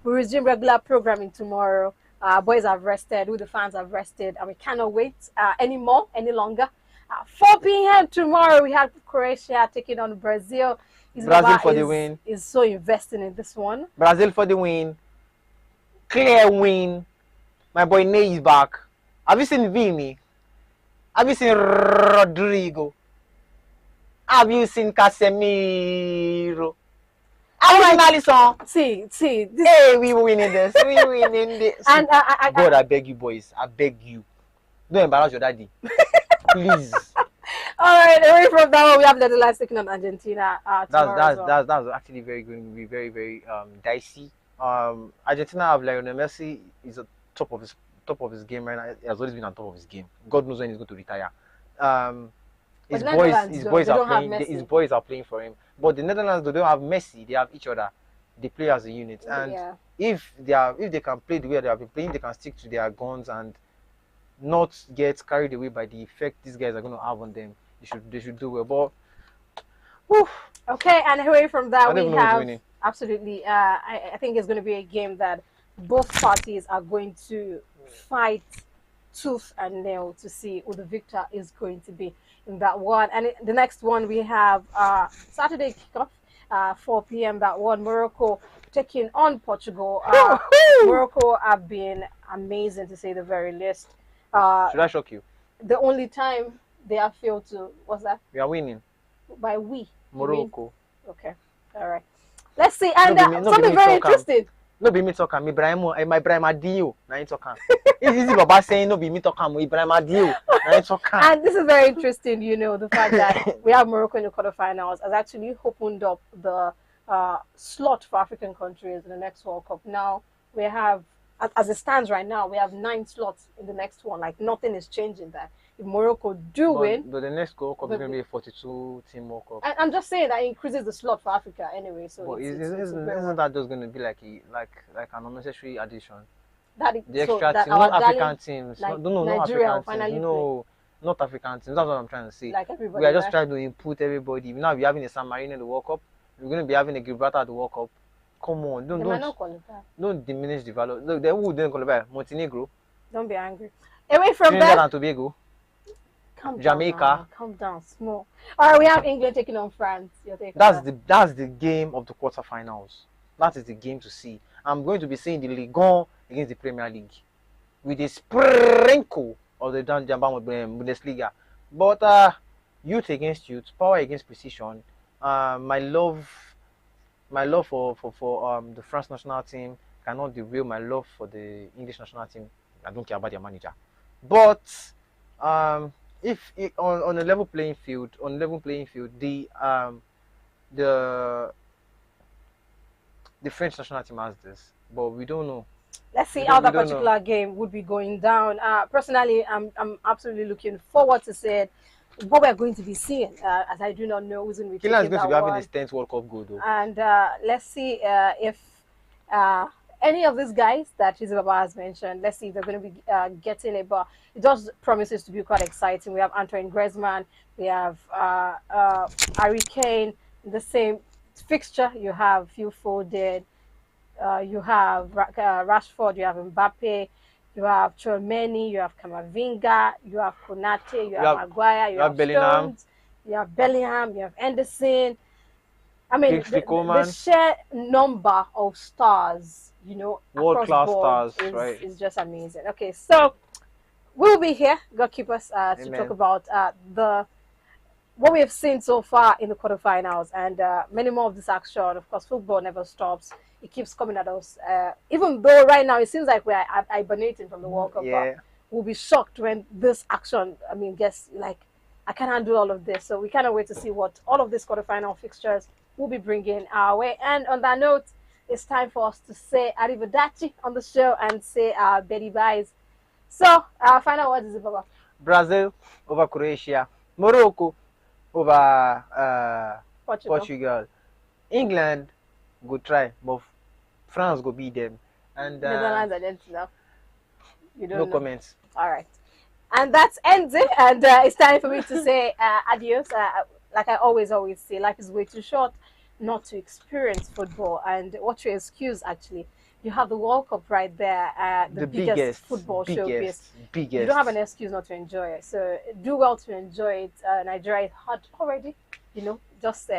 we resume regular programming tomorrow. Boys have rested, the fans have rested, and we cannot wait any longer. 4 p.m. tomorrow, we have Croatia taking on Brazil. Brazil for the win. Is so investing in this one. Brazil for the win. Clear win. My boy Ney is back. Have you seen Vini? Have you seen Rodrigo? Have you seen Casemiro? Have you seen Alisson? See. Hey, we winning this. We winning this. And God, I beg you, boys. I beg you. Don't embarrass your daddy. Please. All right, away from that one, we have Netherlands taking on Argentina tomorrow. That's actually very going to be very, very dicey. Argentina have Lionel Messi is at top of his game right now. He has always been on top of his game. God knows when he's going to retire. His boys are playing for him. But the Netherlands, they don't have Messi. They have each other. They play as a unit. And if they can play the way they have been playing, they can stick to their guns and not get carried away by the effect these guys are going to have on them. They should do well. But whew. Okay, and away from that, we have absolutely. I think it's going to be a game that both parties are going to fight tooth and nail to see who the victor is going to be in that one. And the next one we have Saturday kickoff, 4 p.m. That one, Morocco taking on Portugal. Morocco have been amazing to say the very least. Should I shock you? The only time they have failed to, what's that? We are winning. By we? Morocco. Okay. All right. Let's see. And something very interesting. No be me talking. My Ibrahim Adio. Na him talking. It's easy Baba saying no be me talking. Ibrahim Adio. Na him talking. And this is very interesting. The fact that we have Morocco in the quarterfinals has actually opened up the slot for African countries in the next World Cup. Now we have, as it stands right now, we have 9 slots in the next one. Like nothing is changing there. if Morocco do win, but the next World Cup is but, going to be a 42 team World Cup. I'm just saying that increases the slot for Africa anyway. So But it's a great isn't one. that just going to be like like an unnecessary addition? That The so extra that team, our not darling African teams. like No, not Nigeria will African teams. finally play No, not African teams. That's what I'm trying to say. like We everybody, are just right? trying to input everybody. Now we're having a San Marino in the World Cup. We're going to be having a Gibraltar at the World Cup. Come on, They might not qualify. don't diminish the value. Look, then who didn't qualify? Montenegro, Don't be angry. Away from Trinidad there, and Tobago, calm down Jamaica. now. Calm down, small. All right, we have England taking on France. Your take on that? That's the game of the quarterfinals. That is the game to see. I'm going to be seeing the Ligue 1 against the Premier League with a sprinkle of the Bundesliga. But youth against youth, power against precision. My love for the France national team cannot derail my love for the English national team. I don't care about their manager. But if it, on a level playing field, the the French national team has this, but we don't know. Let's see how We that don't know. particular game would be going down. Personally, I'm absolutely looking forward to seeing what we're going to be seeing, as I do not know who's going to be Kylian is taking going to that be having one. his 10th World Cup goal, though. And let's see if any of these guys that Isababa has mentioned, let's see if they're going to be getting it. But it just promises to be quite exciting. We have Antoine Griezmann, we have Harry Kane, the same fixture. You have Phil Foden, you have Rashford, you have Mbappe, you have Chouameni, you have Kamavinga, you have Konate, you have Maguire, you have Bellingham. Stones, you have Bellingham, you have Anderson. I mean, Kingsley the Coman. sheer number of stars, World-class board stars, right? is just amazing. Okay, so we'll be here, goalkeepers, to Amen. talk about what we have seen so far in the quarterfinals and many more of this action. Of course, football never stops. It keeps coming at us. Even though right now it seems like we're hibernating from the World Cup, Yeah. but we'll be shocked when this action, I mean, gets like, I can't handle all of this. So we cannot wait to see what all of these quarterfinal fixtures will be bringing our way. And on that note, it's time for us to say arrivederci on the show and say our Betty buys. So our final word is Baba. Brazil over Croatia. Morocco over Portugal. England go try, but France go beat them. And Netherlands, Argentina. You don't no know. comments. All right. And that ends it. And it's time for me to say adios. Like I always say, life is way too short not to experience football. And what's your excuse, actually? You have the World Cup right there, the biggest football showcase. You don't have an excuse not to enjoy it. So do well to enjoy it. Nigeria is hot already. Just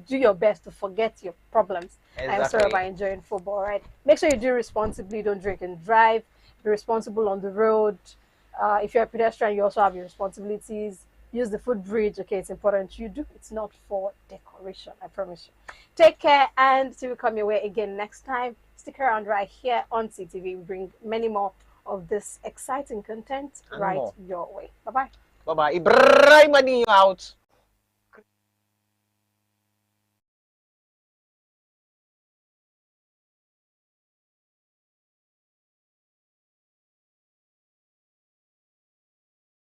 do your best to forget your problems. Exactly. I'm sorry about enjoying football, right? Make sure you do responsibly. Don't drink and drive. Be responsible on the road. If you're a pedestrian, you also have your responsibilities. Use the footbridge. Okay, it's important you do. It's not for decoration, I promise you. Take care, and till we come your way again next time, stick around right here on SEETV. We bring many more of this exciting content right your way. Bye-bye. Bye-bye. Ibrahim out.